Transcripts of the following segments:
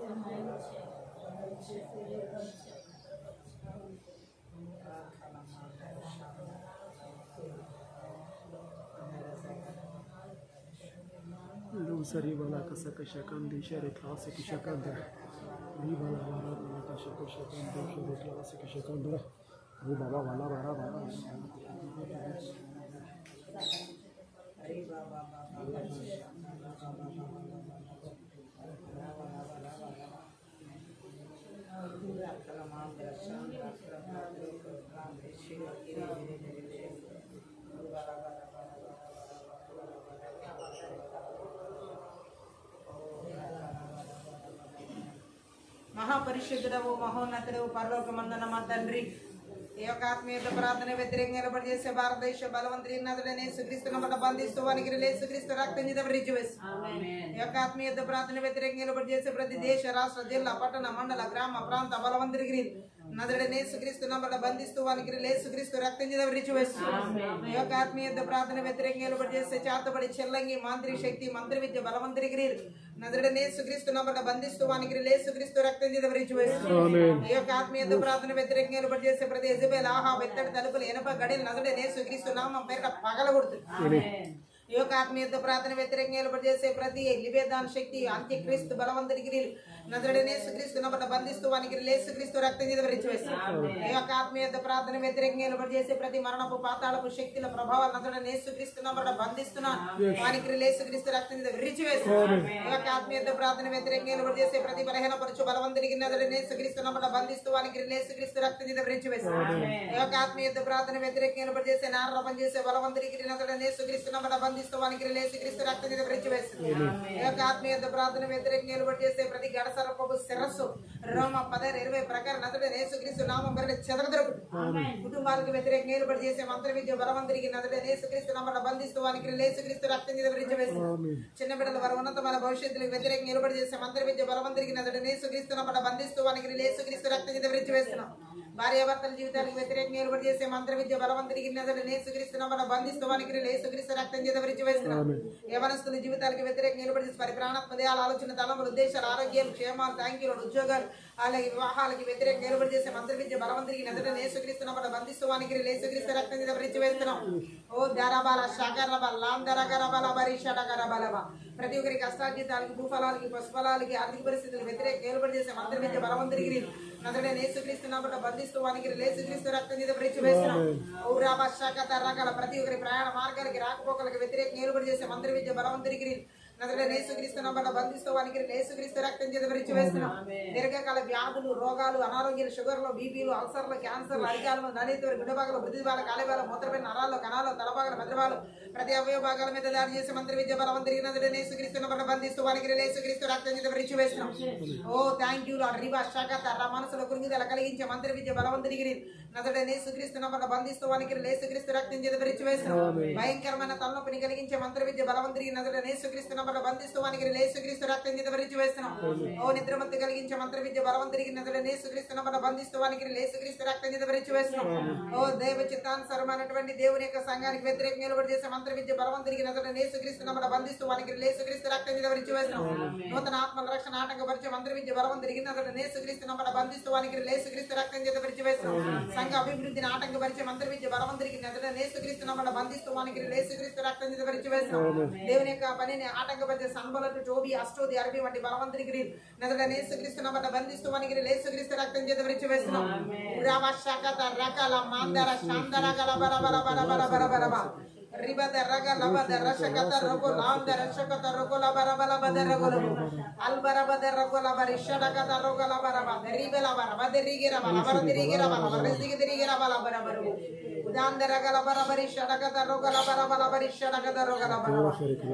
Lusari bala kasaka shakan de share classic shakan da Ribala bara bala kasaka shakan de share classic shakan da Ribala bala bara bara మహాపరిశుద్ధుడవు మహోన్నతుడవు పరలోకమందున మా తండ్రి ఈ యొక్క ఆత్మీయ ప్రార్థన వ్యతిరేకంగా నిలబడి చేసే భారతదేశ బలవంతుని నదులనే సుక్రీస్తున్న పట్ల బంధిస్తూ వానికి సుక్రీస్తు రక్తం చేత రిజువేస్ ఈ యొక్క ఆత్మీయ ప్రార్థన వ్యతిరేకంగా నిలబడి చేసే ప్రతి దేశ రాష్ట్ర జిల్లా పట్టణ మండల గ్రామ ప్రాంత బలవంతుడికి నదులనే సుక్రీస్తున్న పట్ల బంధిస్తూ వానికి సుక్రీస్తు రక్తం చేత రిజువేస్ ఈ యొక్క ఆత్మీయ ప్రార్థన వ్యతిరేకంగా నిలబడి చేసే చేతబడి చెల్లంగి మాంత్రిక శక్తి మంత్రి విద్య బలవంతుడికి నదులనే సుక్రీస్తున్న పట్ల బంధిస్తూ వానికి సుక్రీస్తు రక్తం చేత రిజువేస్ ఈ యొక్క ఆత్మీయ ప్రార్థన వ్యతిరేకంగా నిలబడి చేసే ప్రతి ఆహా వెత్తడి తలుపులు ఎనప గడిలు నదుడే నేసుక్రీస్తు నామం పేరిట పగలగొడుతుంది ఈ యొక్క ఆత్మీయ ప్రార్థన వ్యతిరేకంగా నిలబడి చేసే ప్రతి లిబేదాన శక్తి అంత్యక్రీస్తు బలవంతుడికి నదుడే నేసుక్రీస్తు పట్ల బంధిస్తూ వానికి యేసుక్రీస్తు రక్తం చేత రిజువేస్తారు ఈ యొక్క ఆత్మీయ ప్రార్థన వ్యతిరేకంగా నిలబడి చేసే ప్రతి మరణపు పాతాళపు శక్తుల ప్రభావాలు నదుడే నేసుక్రీస్తు పట్ల బంధిస్తున్నా వానికి యేసుక్రీస్తు రక్తం చేత రిజువేస్తారు ఈ యొక్క ఆత్మీయ ప్రార్థన వ్యతిరేకంగా నిలబడి చేసే ప్రతి బలహీనపరచు బలవంతుడికి నదుడే నేసుక్రీస్తు పట్ల బంధిస్తూ వానికి యేసుక్రీస్తు రక్తం చేత రిజువేస్తారు ఈ యొక్క ఆత్మీయ ప్రార్థన వ్యతిరేకంగా నిలబడి చేసే నారపం చేసే బలవంతుడికి నదుడే నేసుక్రీస్తు పట్ల బంధిస్తూ వానికి యేసుక్రీస్తు రక్తం చేత రిజువేస్తారు ఈ యొక్క ఆత్మీయ ప్రార్థన వ్యతిరేకంగా నిలబడి చేసే ప్రతి గడసరపపు శిరస్సు రోమ 10:20 ప్రకారం నదుడే యేసుక్రీస్తు నామం పేరిట చెదరగొడుతుంది కుటుంబాలకు వ్యతిరేకంగా నిలబడి చేసే మంత్ర విద్య బలవంతుడికి నదుడే యేసుక్రీస్తు నామం బంధిస్తూ వానికి యేసుక్రీస్తు రక్తం చేత రిజువేస్తారు చిన్న బిడ్డల వారి ఉన్నతమైన భవిష్యత్తులకు వ్యతిరేకంగా నిలబడి చేసే మంత్ర విద్య బలవంతుడికి నదుడే యేసుక్రీస్తు నామం బంధిస్తూ వానికి యేసుక్రీస్తు రక్తం చేత రిజువేస్తున్నాం భార్యాభర్తల జీవితాలకు వ్యతిరేకంగా నిలబడి చేసే మంత్ర విద్య బలవంతుడికి నదుడే యేసుక్రీస్తు నామం బంధిస్తూ వానికి యేసుక్రీస్తు రక్తం చేత రిజువేస్తున్నాం యవనస్తుల జీవితాలకు వ్యతిరేకంగా నిలబడి చేసే పరిప్రాణాత్మ దేహాల ఆలోచన తలములు ఉద్దేశాలు ఆరోగ్యాలు క్షేమాలు థ్యాంక్యూలు ఉద్యోగాలు అలాగే వివాహాలకి వ్యతిరేకంగా నిలబడి చేసే మంత్ర విద్య బలవంతుడికి నదుడే యేసుక్రీస్తు నామం బంధిస్తూ వానికి యేసుక్రీస్తు రక్తం చేత రిజువేస్తున్నాం ఓ దరబాల షగరబల లాందరగరబల బరిషడగరబలబ ప్రతి ఒక్కరికి కష్టార్జితాలకి భూఫలాలకి పశుఫలాలకి ఆర్థిక పరిస్థితులు వ్యతిరేకంగా నిలబడి చేసే మంత్ర విద్య బలవంతుడికి నదుడే యేసుక్రీస్తు నామం బంధిస్తూ వానికి యేసుక్రీస్తు రక్తం చేత రిజువేస్తున్నాం ఓ రాబ షకత రకల ప్రతి ఒక్కరి ప్రయాణ మార్గాలకి రాకపోకలకు వ్యతిరేకంగా నిలబడి చేసే మంత్ర విద్య బలవంతుడికి నదుడే యేసుక్రీస్తు నామం బంధిస్తూ వానికి యేసుక్రీస్తు రక్తం చేత రిజువేస్తున్నాం దీర్ఘకాల వ్యాధులు రోగాలు అనారోగ్యాలు షుగర్లు బీపీలు అల్సర్లు క్యాన్సర్లు అరికాలు నలితూరు గుండెబాగలు బుద్ధిబాల కాలేబాలు మూత్రపై నరాలు కణాలు తలబాగలు మెదడుబాలు ప్రతి అవయవ భాగాల మీద దాడి చేసే మంత్ర విద్య బలవంతుడికి నదుడే యేసుక్రీస్తు నామం బంధిస్తూ వానికి యేసుక్రీస్తు రక్తం చేత రిజువేస్తున్నాం ఓ థ్యాంక్ యూ లార్డ్ రిబా షకత మనసులో కురింగిదల కలిగించే మంత్ర విద్య బలవంతుడికి నదుడే యేసుక్రీస్తు నామం బంధిస్తూ వానికి యేసుక్రీస్తు రక్తం చేత రిజువేస్తున్నాం భయంకరమైన తలనొప్పిని కలిగించే మంత్ర విద్య బలవంతుడికి నదుడే యేసుక్రీస్తు నామం బంధిస్తూ వానికి యేసుక్రీస్తు రక్తం చేత రిజువేస్తున్నాం ఓ నిద్రమత్తు కలిగించే మంత్ర విద్య బలవంతుడికి నదుడే యేసుక్రీస్తు నామం బంధిస్తూ వానికి యేసుక్రీస్తు రక్తం చేత రిజువేస్తున్నాం ఓ దైవ చిత్తానుసారమైనటువంటి దేవుని యొక్క సంఘానికి వ్యతిరేకంగా నిలబడి చేసే మంత్ర విద్య బలవంతుడికి నదుడే యేసుక్రీస్తు నామం బంధిస్తూ వానికి యేసుక్రీస్తు రక్తం చేత రిజువేస్తున్నాం నూతన ఆత్మల రక్షణ ఆటంకపరిచే మంత్ర విద్య బలవంతుడికి నదుడే యేసుక్రీస్తు నామం బంధిస్తూ వానికి యేసుక్రీస్తు రక్తం చేత రిజువేస్తున్నాం సంఘ అభివృద్ధిని ఆటంకపరిచే మంత్ర విద్య బలవంతుడికి నదుడే యేసుక్రీస్తు నామం బంధిస్తూ వానికి యేసుక్రీస్తు రక్తం చేత రిజువేస్తున్నాం దేవుని యొక్క పనిని ఆటంకపరిచే సంబలటు టోబి అష్టోది అరబి వంటి బలవంతుడికి నదుడే యేసుక్రీస్తు నామం బంధిస్తూ వానికి యేసుక్రీస్తు రక్తం చేత రిజువేస్తున్నాం రావ షకత రకల మాందర శాందర గల బర బర బర బర బర బర బర రిబద రగ లబద రషకత రగో లాంద రషకత రగో లబర బల బద రగో అల్బర బద రగో లబరి షడకత రగో లబర బద రిబల బర బద రిగిర బల బర రిగిర బల బర రిగిర బల బర బర ఉదాందర గల బర బరి షడకత రగో లబర బల బరి షడకత రగో లబర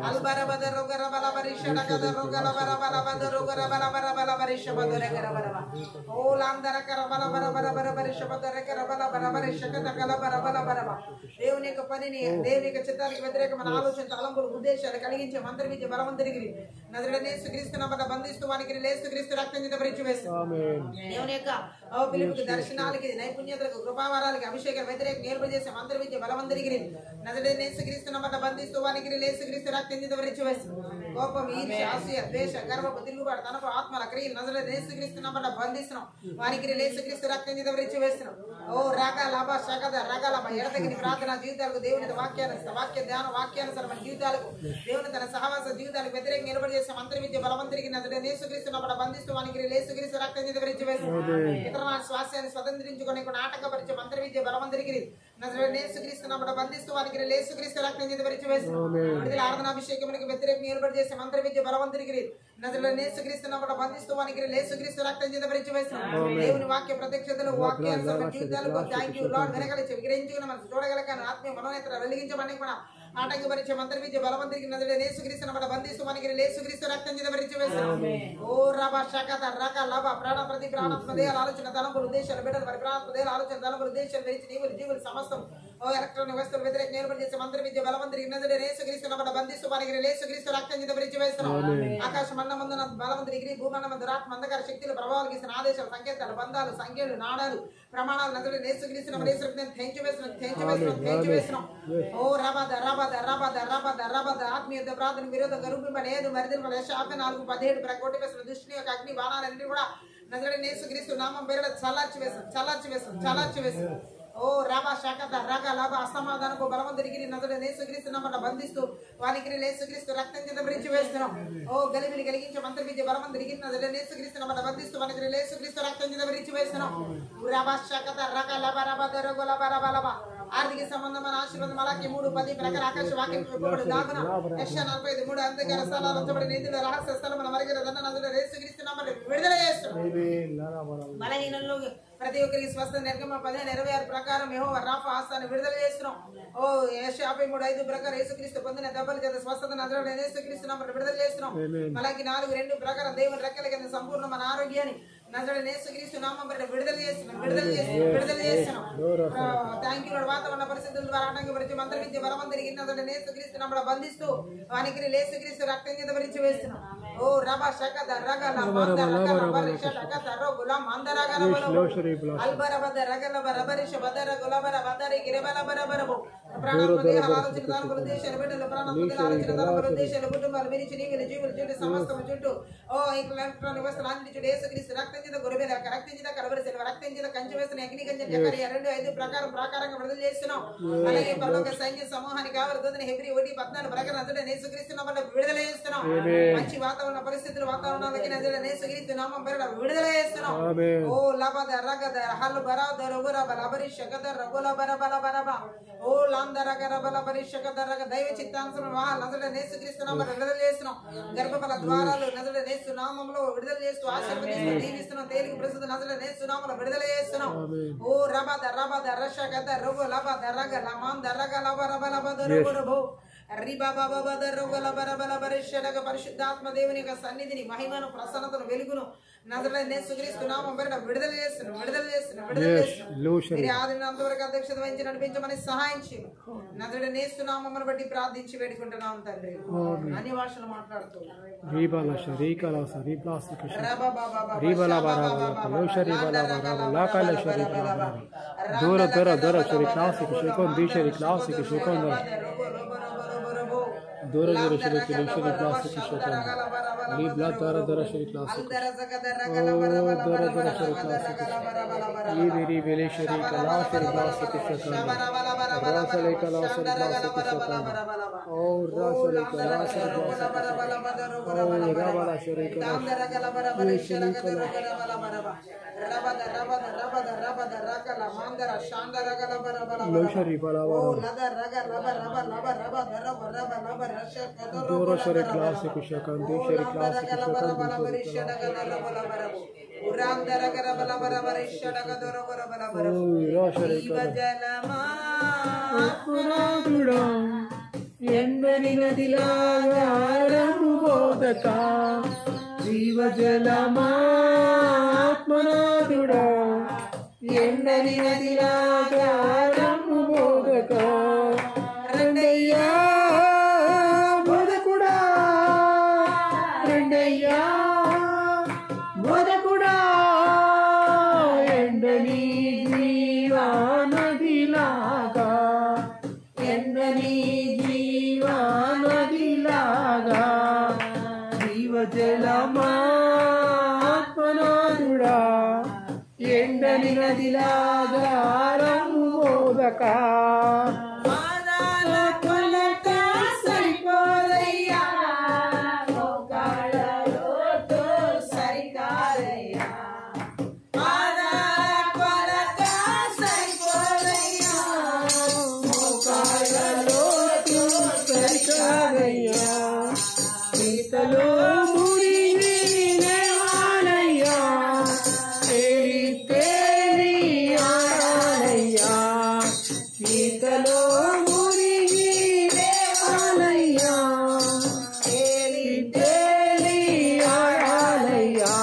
అల్బర బద రగో బల బరి షడకత రగో లబర బల బద రగో బల బర బల బరి షబద రగర బర ఓ లాందర కర బల బర బర బర బరి షబద రగర బల బర బరి షకత గల బర బల బర దేవుని యొక్క పనిని దేవుని యొక్క చిత్తానికి వ్యతిరేకమైన ఆలోచన తలంపులు ఉద్దేశాలు కలిగించే మంత్ర విద్య బలవంతుడికి నదుడే యేసుక్రీస్తు నామం బంధిస్తూ వానికి యేసుక్రీస్తు రక్తం చేత రిజువేస్తున్నాం దేవుని యొక్క పిలుపుకి దర్శనాలకి నైపుణ్యతలకు కృపావరాలకి అభిషేక వ్యతిరేక నిలబడి మంత్ర విద్య బలవంతరిగిరి నజరేయుడైన యేసుక్రీస్తు నామమున బంధిస్తూ వానికి యేసుక్రీస్తు రక్తం చిందించి విరిచివేస్తున్నాం. కోపం, ఈర్ష్య, అసూయ, ద్వేష, గర్వపు, తిరుగుబాటు, తనపు, ఆత్మల క్రియలు నజరేయుడైన యేసుక్రీస్తు నామమున బంధిస్తున్నాం. వానికి యేసుక్రీస్తు రక్తం చిందించి విరిచివేస్తున్నాం. ఓ రాగా లాభ శగద రగలభ ఎడతగిన ప్రార్థన జీవితాలకు దేవుని వాక్య ధ్యాన వాక్యానుసారమైన జీవితాలకు దేవుని తన సహవాస జీవితాలకు వ్యతిరేకంగా నిలబడి చేసే మంత్ర విద్య బలవంతరికి నజరేయుడైన యేసుక్రీస్తు నామమున బంధిస్తూ వానికి యేసుక్రీస్తు రక్తం చిందించి విరిచివేస్తున్నాం. ఇతర స్వాస్థ్యాన్ని స్వతంత్రించుకొని ఆటంకపరిచే మంత్ర విద్య బలవంతరికి నజరేయుడైన యేసుక్రీస్తు నామమున బంధిస్తూ వానికి యేసుక్రీస్తు రక్తం చిందించి విరిచివేస్తున్నాం. విడుదల ఆరాధనాభిషేకములకు వ్యతిరేకంగా నిలబడి చేసే మంత్ర విద్య బలవంతరికి నజరేయుడైన యేసుక్రీస్తు నామమున బంధిస్తూ వానికి యేసుక్రీస్తు రక్తం చిందించి విరిచివేస్తున్నాం. దేవుని వాక్య ప్రత్యక్షతలు వాక్యానుసార జీవితాలకు థ్యాంక్ యూ లార్డ్. వినగలిచి విగ్రహించుకుని మనసు చూడగలగాను ఆత్మీయ మనోనేత్ర వెలిగించబడి కూడా ఆటంకపరిచే మంత్ర విద్య బలవంతరికి నజరేయుడైన యేసుక్రీస్తు నామమున బంధిస్తూ వానికి యేసుక్రీస్తు రక్తం చిందించి విరిచివేస్తున్నాం. ఓ రబ శకత రక లబ ప్రాణ ప్రతి ప్రాణాత్మ దేహాల ఆలోచన తలంపులు ఉద్దేశాలు బిడ్డలు మరి ప్రాణాత్మ దేహాల ఆలోచన తలంపులు ఉద్దేశాలు విరిచి జీవులు సమస్తం ఓ ఎలక్ట్రానిక్ వ్యవస్థలు వ్యతిరేకంగా నిలబడి చేసే మంత్ర విద్య బలవంతరికి నజరేయుడైన యేసుక్రీస్తు నామమున బంధిస్తూ వానికి యేసుక్రీస్తు రక్తం చిందించి విరిచివేస్తున్నాం. ఆకాశ మండలమందున బలవంతరికి భూమండలమందు ఆత్మ అంధకార శక్తులు ప్రభావాలు గీసిన ఆదేశాలు సంకేతాలు బంధాలు సంఖ్యలు నాడాలు ప్రమాణాలు నజరేయుడైన యేసుక్రీస్తు నామమున తెంచివేస్తున్నాం. ఓ రబద రబద రబద రబద రబద ఆత్మీయ ప్రార్థన విరోధ గరుబింబలేదు మరిదిన శాప 4:17 ప్రకోటి వేసిన దృష్టి యొక్క అగ్ని బాణాలన్నీ కూడా నజరేయుడైన యేసుక్రీస్తు నామం పేరిట చల్లార్చి వేస్తాం. ఓ రాబా శాఖత రగ లాభ అసమాధానపు బలవంతరికి నజరేయుడైన యేసుక్రీస్తు నామమున బంధిస్తూ వానికి యేసుక్రీస్తు రక్తం చిందించి విరిచివేస్తున్నాం. ఓ గలిబిలి కలిగించే మంత్ర విద్య బలవంతరికి నజరేయుడైన యేసుక్రీస్తు నామమున బంధిస్తూ వానికి యేసుక్రీస్తు రక్తం చిందించి విరిచివేస్తున్నాం. రాబా శాఖత రగ లాభ రబ దరగ లబ రబ లబ ఆర్థిక సంబంధమైన ఆశీర్వాదం మలాకి 3:10 ప్రకారం ఆకాశ వాక్యం చెప్పబడి దాగున యెషయా 45:3 అంతకాల స్థలాలు ఉంచబడి నీతిలో రహస్య స్థలమున మరిగిన నజరేయుడైన యేసుక్రీస్తు నామమున విడుదల చేస్తున్నాం. బలహీనంలో ప్రతి ఒక్కరికి స్వస్థత నిర్గమ 15:26 ప్రకారం యెహోవా రాఫా ఆస్థాన్ని విడుదల చేస్తున్నాం. ఓ యెషయా 53:5 ప్రకారం యేసుక్రీస్తు పొందిన దెబ్బల చేత స్వస్థత నజరేయుడైన యేసుక్రీస్తు నామమున విడుదల చేస్తున్నాం. మలాకి 4:2 ప్రకారం దేవుని రెక్కల కింద సంపూర్ణమైన ఆరోగ్యాన్ని నజరేయుడైన యేసుక్రీస్తు నామమున విడుదల చేస్తున్నాం. Thank you. వాతావరణ పరిస్థితుల ద్వారా ఆటంకపరిచే మంత్ర విద్య బలవంతరికి నజరేయుడైన యేసుక్రీస్తు నామమున బంధిస్తూ వానికి యేసుక్రీస్తు రక్తం చిందించి విరిచివేస్తున్నాం. ఓ రబ శకద రగల మంద రగల బరిష రగద రగుల మంద రగల అల్బరబద రగల బరబరిష బదర గులబర బదరి గిరబల బరబరబో ప్రాణాత్మ దేహాల ఆలోచన తలంపుల దేశాలు బిడ్డలు ప్రాణాత్మ దేహాల ఆలోచన తలంపుల దేశాలు కుటుంబాలు విరిచి నీవిలు జీవులు చుట్టూ సమస్తము చుట్టూ ఓ ఎలక్ట్రానిక్ వ్యవస్థలు అన్నిటి చుట్టూ యేసుక్రీస్తు రక్తం చిందించి గొర్రెల రక్తం చిందించి కలవరి సిల్వ రక్తం చిందించి కంచె వేసిన అగ్ని కంచె 2:5 ప్రకారంగా విడుదల చేస్తున్నాం. అలాగే పరలోక సైన్య సమూహానికి కావలసిన హెబ్రీ 1:14 ప్రకారం నజరేయుడైన యేసుక్రీస్తు నామమున విడుదల చేస్తున్నాం. మంచి వాతావరణ పరిస్థితులు వాతావరణాలకి నజరేయుడైన యేసుక్రీస్తు నామం పేరిట విడుదల చేస్తున్నాం. ఓ లబద రగద హల్ బరాద రగుర బలబరి శగద రగుల బరబల బరబ ఓ లాందర గరబల బరి శగద రగ దైవ చిత్తానుసారం నజరేయుడైన యేసుక్రీస్తు నామమున విడుదల చేస్తున్నాం. గర్భఫల ద్వారాలు నజరేయుడైన యేసు నామములో విడుదల చేస్తూ ఆశీర్వదిస్తూ దీవిస్తున్నాం. తేలిక ప్రస్తుత నజరేయుడైన యేసు నామములో విడుదల చేస్తున్నాం. ఓ రబద రబద రషగద రగు లబద రగ లమాంద రగ లబ రబ లబద రగు పరిశుద్ధాత్మ దేవుని యొక్క సన్నిధిని మహిమను ప్రసన్నతను వెలుగును నజరేయుడైన యేసుక్రీస్తు నామమున పేరిట విడుదల చేస్తున్నాం. అంతవరకు అధ్యక్షత వహించి నడిపించమని సహాయం చేయండి. నజరేయుడైన యేసు నామమును బట్టి ప్రార్థించి వేడుకుంటున్నాం తండ్రి. అన్ని భాషలు మాట్లాడుతూ దూర దూర శరీర శరీర క్లాసిక్ శకం లీబ్లా దూర దూర శరీర క్లాసిక్ దూర దూర శరీర క్లాసిక్ ఈ వేరి వేలి శరీర క్లాసిక్ క్లాసిక్ శకం రాసలే క్లాసిక్ క్లాసిక్ శకం ఓ రాసలే క్లాసిక్ ఓ రాబలా శరీర క్లాసిక్ లోషరి బలావా దూర శరీర క్లాసిక్ శకం దేశరి క్లాసిక్ ఎండని నదిలాగా బోధక జీవజలమా ఆత్మనాథుడా ఎండని నదిలాగా బోధక రెండయ్యా బోధకుడా రెండయ్యా బోధకుడా ఎండని జీవనదిలాగా జలమా ఆత్మనాథుడా ఎండని నదిలాగా రమ్ము బోధక ఈతలో మునిగి లేవాలయ్యా తేలి తేలి ఆడాలయ్యా ఈతలో మునిగి లేవాలయ్యా తేలి తేలి ఆడాలయ్యా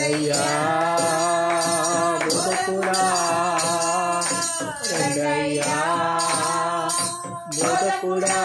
అయ్యా మురకుడా అయ్యా మురకుడా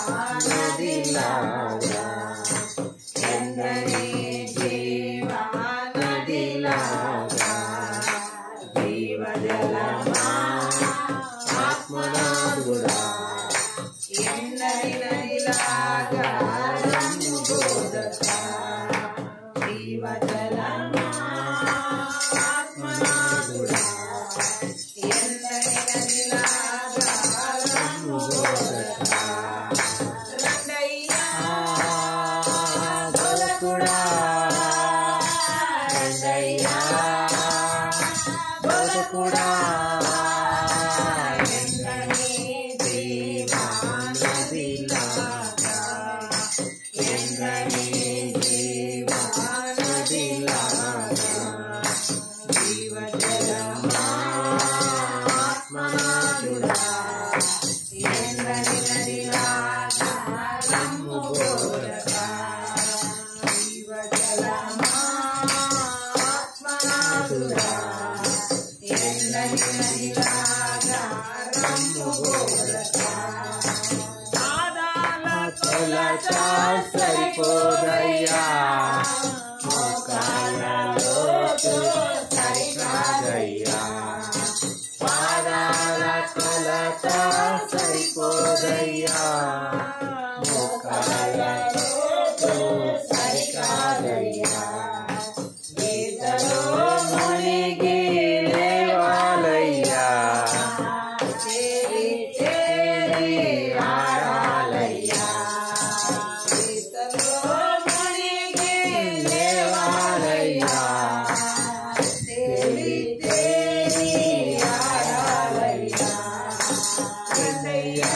నదిలాగా ఎండని జీవ నదిలాగా జీవజలమా ఆత్మనాథుడా ఎండని నదిలాగా రమ్ము బోధకా జీవజలమా ఆత్మనాథుడా ఎండని నదిలాగా రమ్ము బోధకా రండయ్యా బోధకుడా రండయ్యా బోధకుడా ఎండని జీవ నదిలాగా ఎండని జీవ నదిలాగా జీవజలమా ఆత్మనాథుడా ఎండని నదిలాగా రమ్ము బోధకా జీవజలమా ఆత్మనాథుడా ఎండని నదిలాగా రమ్ము బోధకా పాదాల కొలత సరిపోదయ్యా మోకాళ్ళ లోతు సరికాదయ్యా పాదాల కొలత సరిపోదయ్యా మోకాళ్ళ లోతు సరికాదయ్యా గీతలో మునిగి లేవాలయ్యా చేరి చేరి ఆడాలయ్యా గీతలో మునిగి లేవాలయ్యా చేరి చేరి ఆడాలయ్యా రెండయ్యా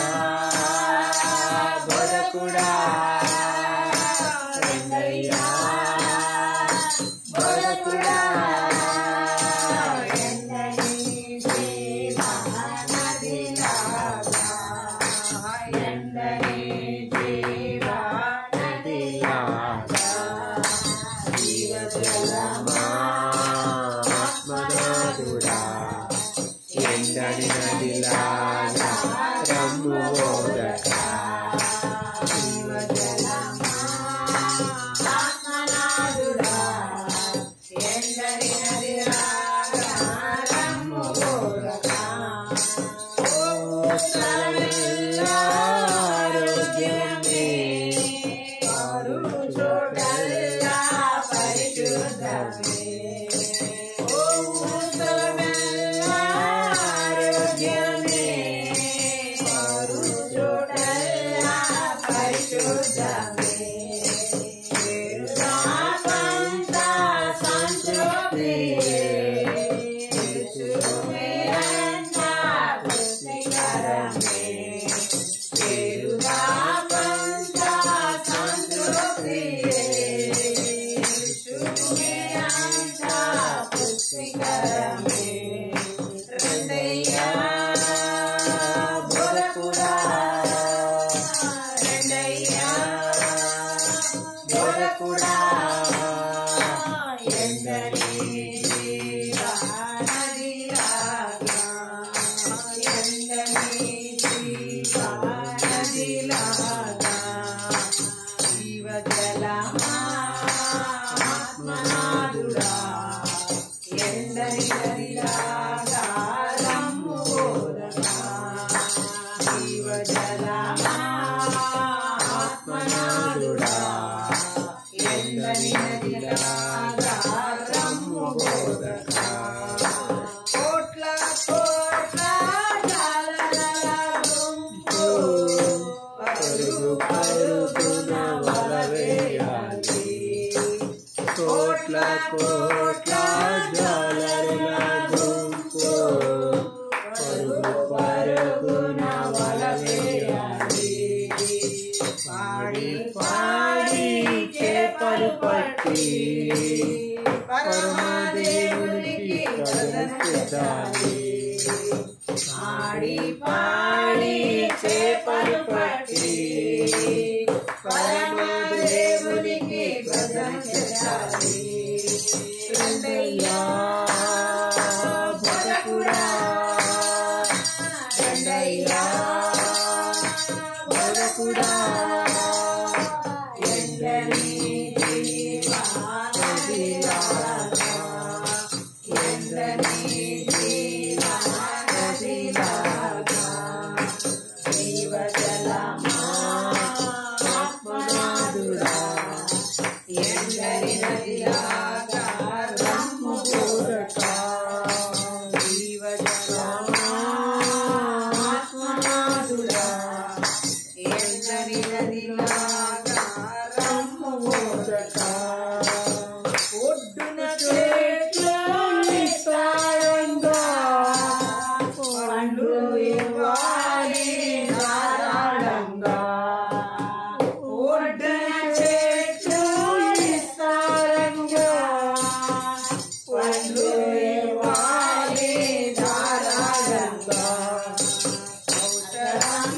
బోధకుడా రెండయ్యా బోధకుడా ఎండని జీవ నదిలాగా ఎండని జీవ నదిలాగా జీవజలమా ఆత్మనాథుడా ఎండని నదిలాగా రమ్ము బోధకా జీవజలమా ఆత్మనాథుడా ఎండని నదిలాగా రమ్ము బోధకా స్థలమెల్లా ఆరోగ్యమే ఆరు చోటల్లా పరిశుద్ధమే ఓ స్థలమెల్లా ఆరోగ్యమే ఆరు చోటల్లా పరిశుద్ధమే చేరుదాకంతా సంతృప్తియే యేసువే అంతా పుష్టికరమే చేరుదాకంతా సంతృప్తియే యేసువే అంతా పుష్టికరమే రెండయ్యా బోధకుడా రెండయ్యా బోధకుడా ఎండని జీవ నదిలాగా ఎండని జీవ నదిలాగా జీవజలమా ఆత్మనాథుడా ఎండని నదిలాగా రమ్ము బోధకా జీవజలమా ఆత్మనాథుడా ఎండని నదిలాగా రమ్ము బోధకా కోట్ల కోట్ల జాలల గుంపు పరుగు పరుగున వల వేయాలి కోట్ల కోట్ల జాలల గుంపు పరుగు పరుగున వల వేయాలి పాడి పాడి చేపలు పట్టి పరమదేవునికి ప్రదర్శించాలి పాడి పాడి చేపలు పట్టి పరమదేవునికి ప్రదర్శించాలి రెండయ్యా బోధకుడా రెండయ్యా బోధకుడా ఎండని జీవనదిలాగా ఎండని జీవనదిలాగా జీవజలమా ఆత్మనాథుడా ఎండని నదిలాగా రమ్ము బోధకా జీవజలమా ఆత్మనాథుడా ఎండని నదిలాగా రమ్ము బోధకా ఒడ్డున చెట్లు విస్తారంగా పండ్లు ఇవ్వాలి ధారాళంగా ఒడ్డున చెట్లు విస్తారంగా పండ్లు ఇవ్వాలి ధారాళంగా అవసరం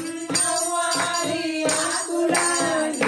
వారి ఆకులని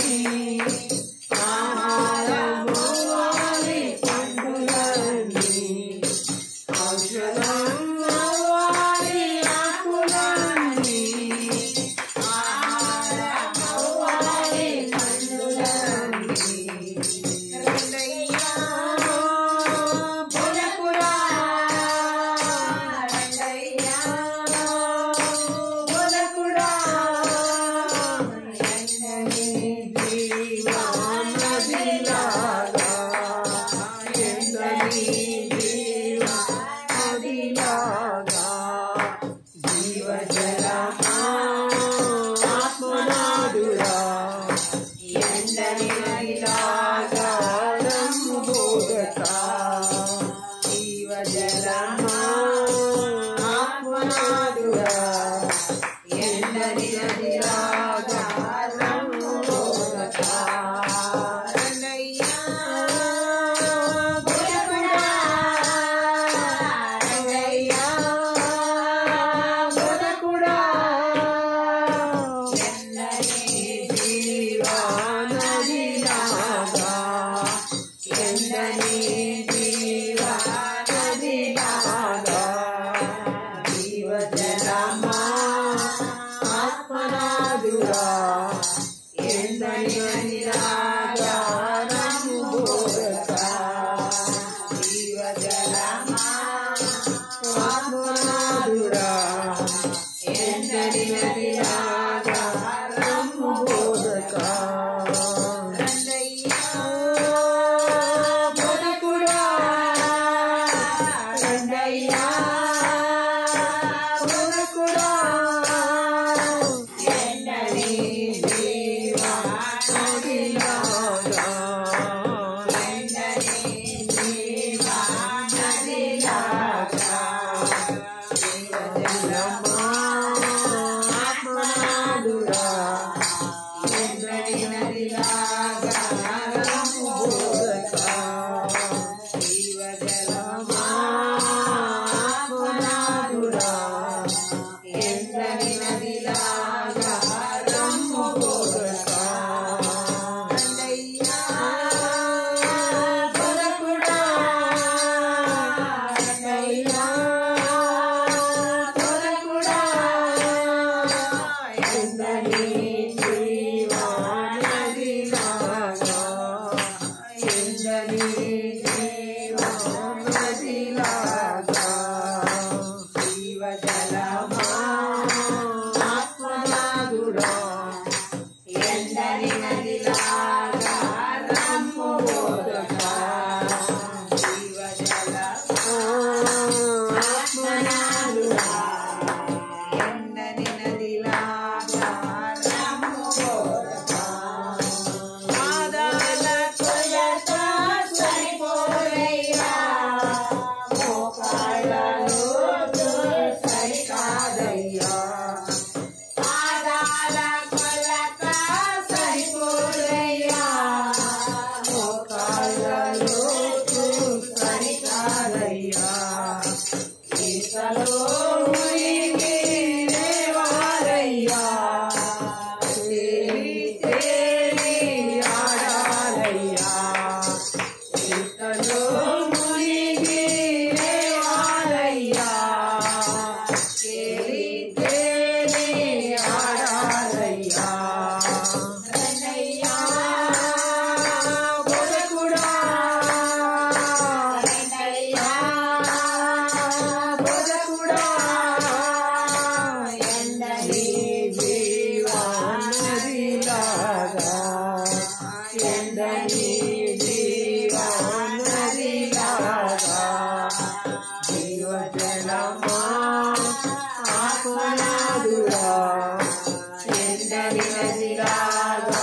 నదిలాగా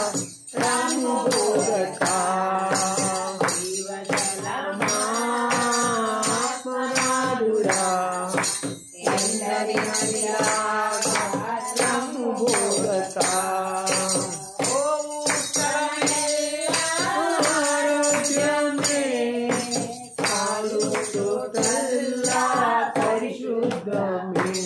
రమ్ము బోధక జీవజలమా ఆత్మనాథుడా ఎండని నదిలాగా రమ్ము బోధక ఆరోగ్యమే కాలు తోటల్లా పరిశుద్ధమే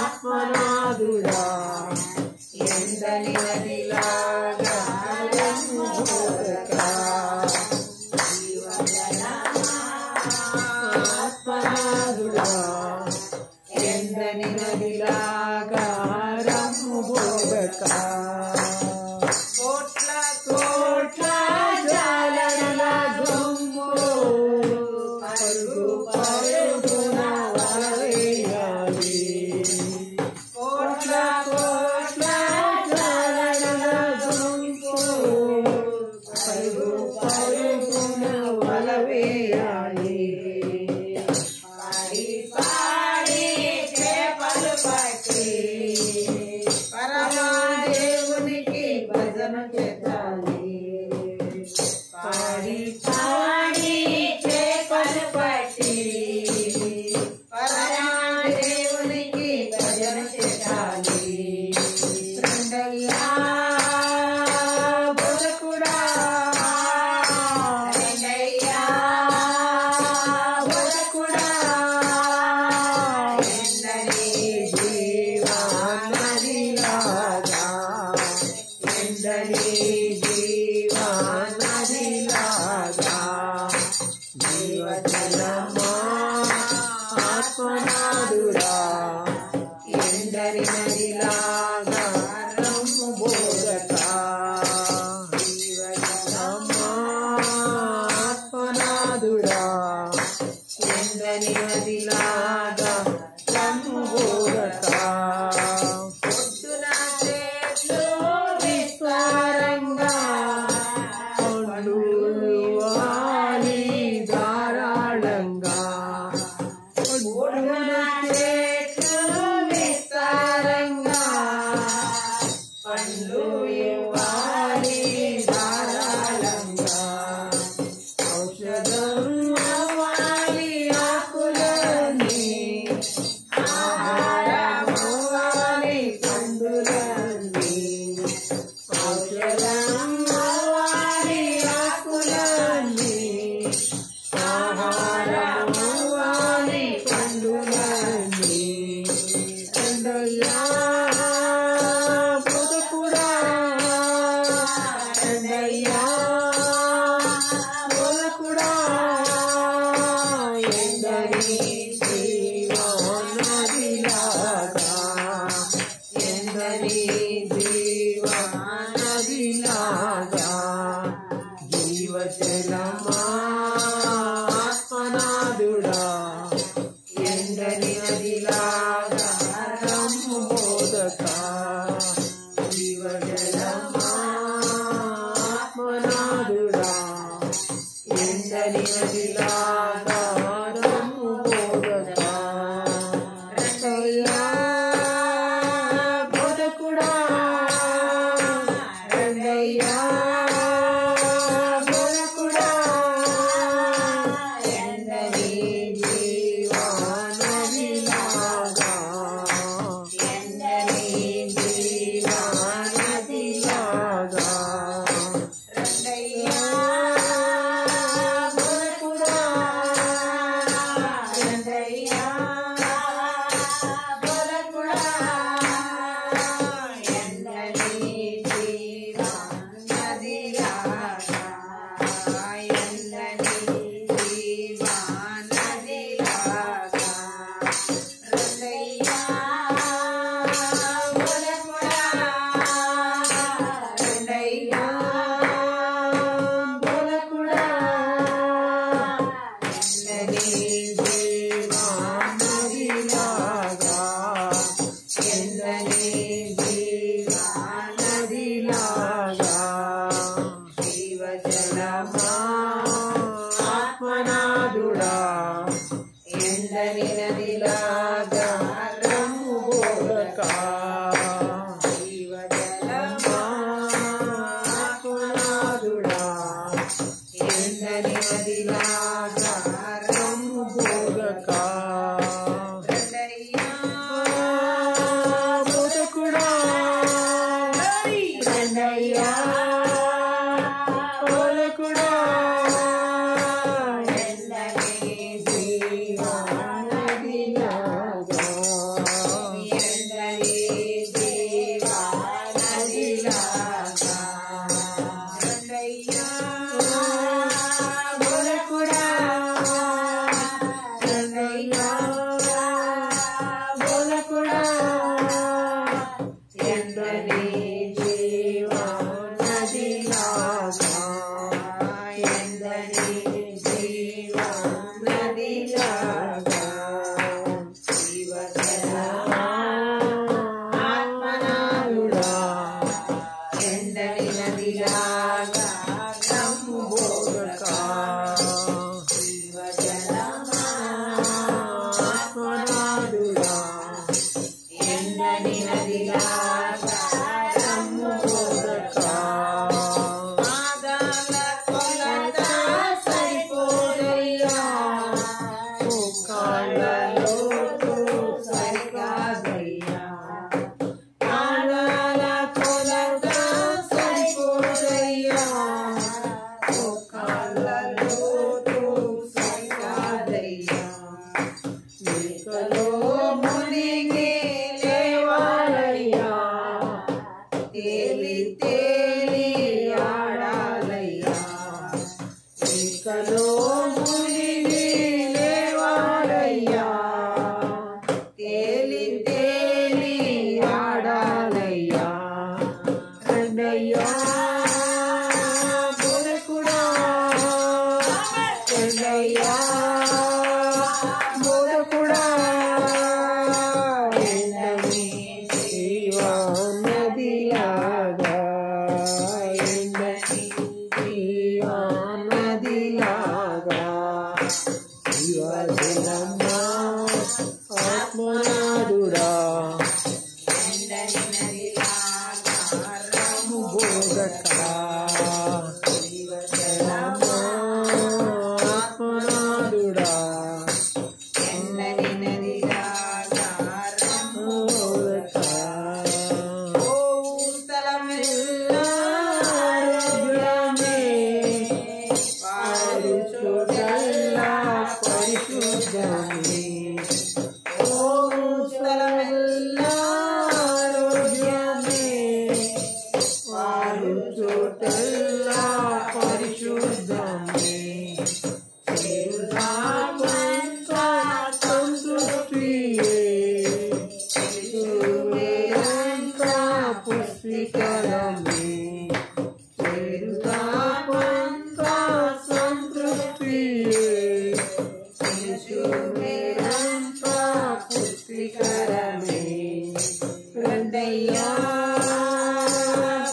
ఆత్మనాథుడా ఎండని నదిలాగా రమ్ము బోధక ఆత్మనాథుడా ఎండని నదిలాగా రమ్ము బోధక కోట్ల కోట్ల జాలరుల గుంపు పరుగు పరుగున వలవేయాలి కోట్ల కోట్ల జాలరుల గుంపు పరుగు పరుగున వలవేయాలి పాడి పాడి చేపలు పట్టి పరమాదేవునికి భజన చేయాలి పాడి పాడి చేపలు పట్టి పరమాదేవునికి భజన చేయాలి రెండయ్యా బతుకుడా రెండయ్యా బతుకుడా ఎండని జీవనదిలాగా ఎండని జీవనదిలాగా జీవజలమా ఆత్మనాథుడా ఎండని నదిలాగా రమ్ము బోధక జీవజలమా ఆత్మనాథుడా ఎండని నదిలాగా రమ్ము బోధక పొద్దున చెట్లు విస్తారంగా పండ్లు వాలి ధారాళంగా పొద్దున చెట్లు విస్తారంగా పండ్లు ఇవ్వాలి ధారాళంగా ఔషధం అవ్వాలి ఆకులని ఆహారం అవ్వాలి పండులని ఔషధం అవ్వాలి ఆకులని ఆహారం అవ్వాలి పండులని ఎండయ్యా బతుకుడా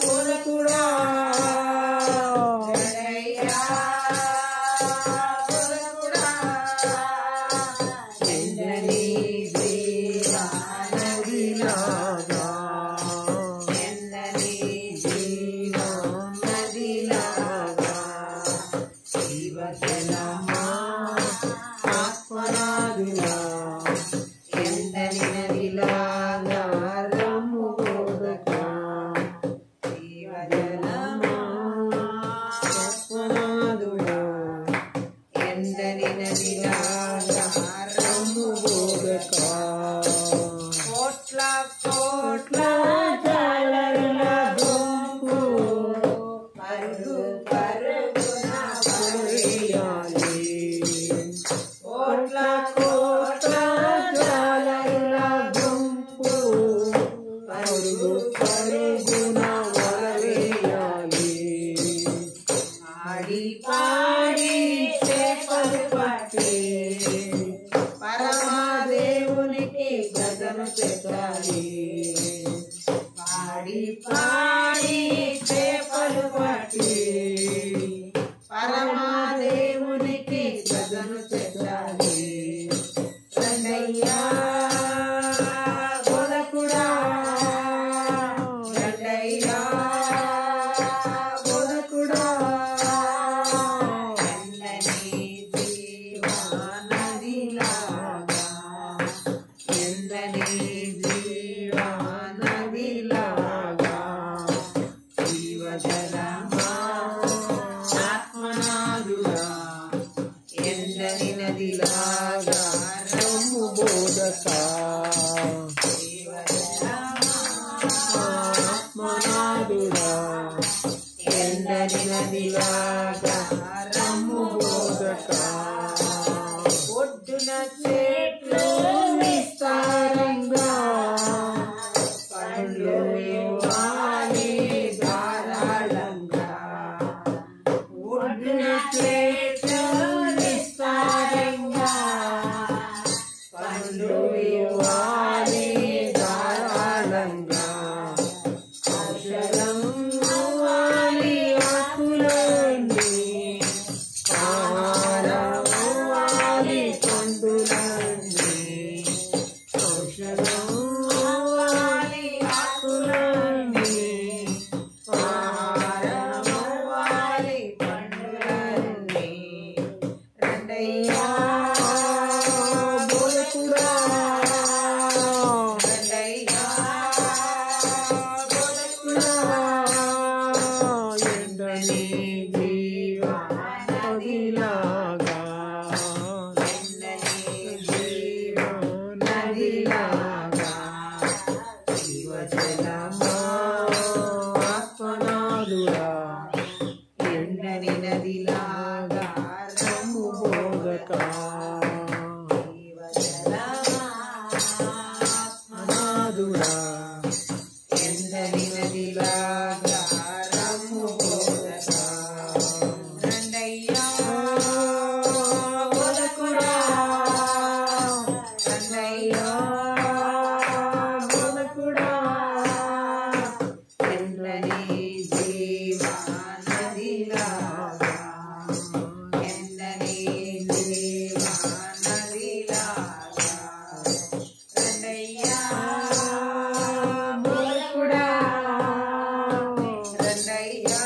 బోధకుడా శివజలమా ఆత్మనాదుడా ఎండని నదిలాగా రమ్ము బోధకా ఆత్మనాదుడా ఎండని నదిలాగా రమ్ము బోధకా ఒడ్డున చెట్లు విస్తారంగా పండ్లు ఇవ్వాలి ధారాళంగా ఒడ్డున చెట్లు విస్తారంగా పండ్లు ఇవ్వాలి ధారాళంగా ఔషధం ఇవ్వాలి ఆకులన్నీ ఆహారం ఇవ్వాలి పండులన్నీ ఔషధం ఇవ్వాలి ఆకులన్నీ ఆహారం ఇవ్వాలి పండులన్నీ రండయ్యా బోధకుడా రండయ్యా బోధకుడా ఎండని జీవ నదిలాగా ఎండని జీవ నదిలాగా శివజలమా ఆత్మనాదుడా ఎండని నదిలాగా రమ్ము బోధకా జీవజలమా ఆత్మనాదుడా ఎండని నదిలాగా రమ్ము బోధకా రండయ్యా బోధకుడా రండయ్యా బోధకుడా ఎండని జీవ నదిలాగా ఎండని జీవ నదిలాగా రండయ్యా బోధకుడా రండయ్యా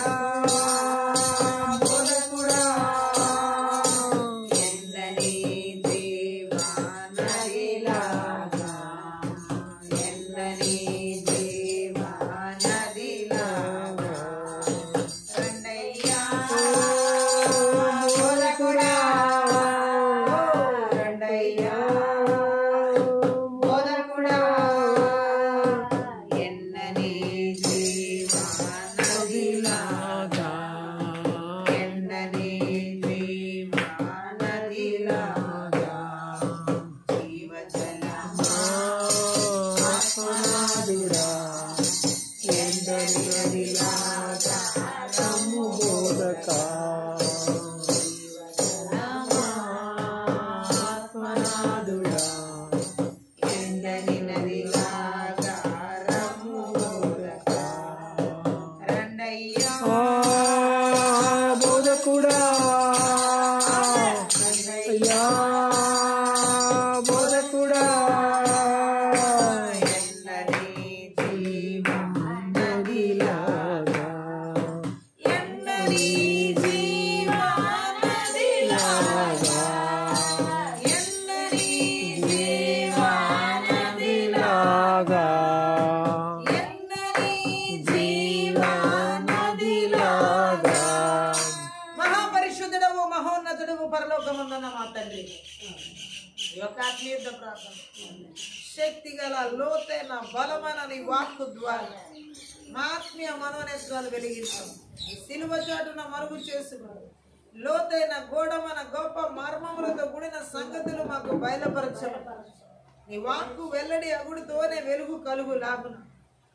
బోధకుడా ఎండని జీవ నదిలాగా ఎండని జీవ నదిలాగా రండయ్యా బోధకుడా రండయ్యా బోధకుడా ఎండని జీవ నదిలాగా ఎండని జీవ నదిలాగా జీవజలమా ఆత్మనాదుడా ఎండని నదిలాగా రమ్ము బోధకా ఆత్మనాదుడా ఎండని నదిలాగా రమ్ము బోధకా రండయ్యా బోధకుడా రండయ్యా అయ్యా బోధకుడా ఎండని జీవ నదిలాగా ఎండని జీవ నదిలాగా ఎండని జీవ నదిలాగా ఎండని జీవ నదిలాగా మహాపరిశుద్ధుడవు మహోన్నతుడవు పరలోకమందున్న మా తండ్రి ఈ యొక్క ఆత్మీయుద్ధ ప్రార్థన శక్తి గల లోతైన బలమైన నీ వాక్కు ద్వారా మా ఆత్మీయ మనోనేత్రాలు వెలిగించాం ఈ సిలువ చాటున మరుగు చేసుకుని లోతైన గోడమైన గొప్ప మర్మములతో కూడిన సంగతులు మాకు బయలుపరచము నీ వాక్కు వెల్లడి అగుడుతోనే వెలుగు కలుగు లాగున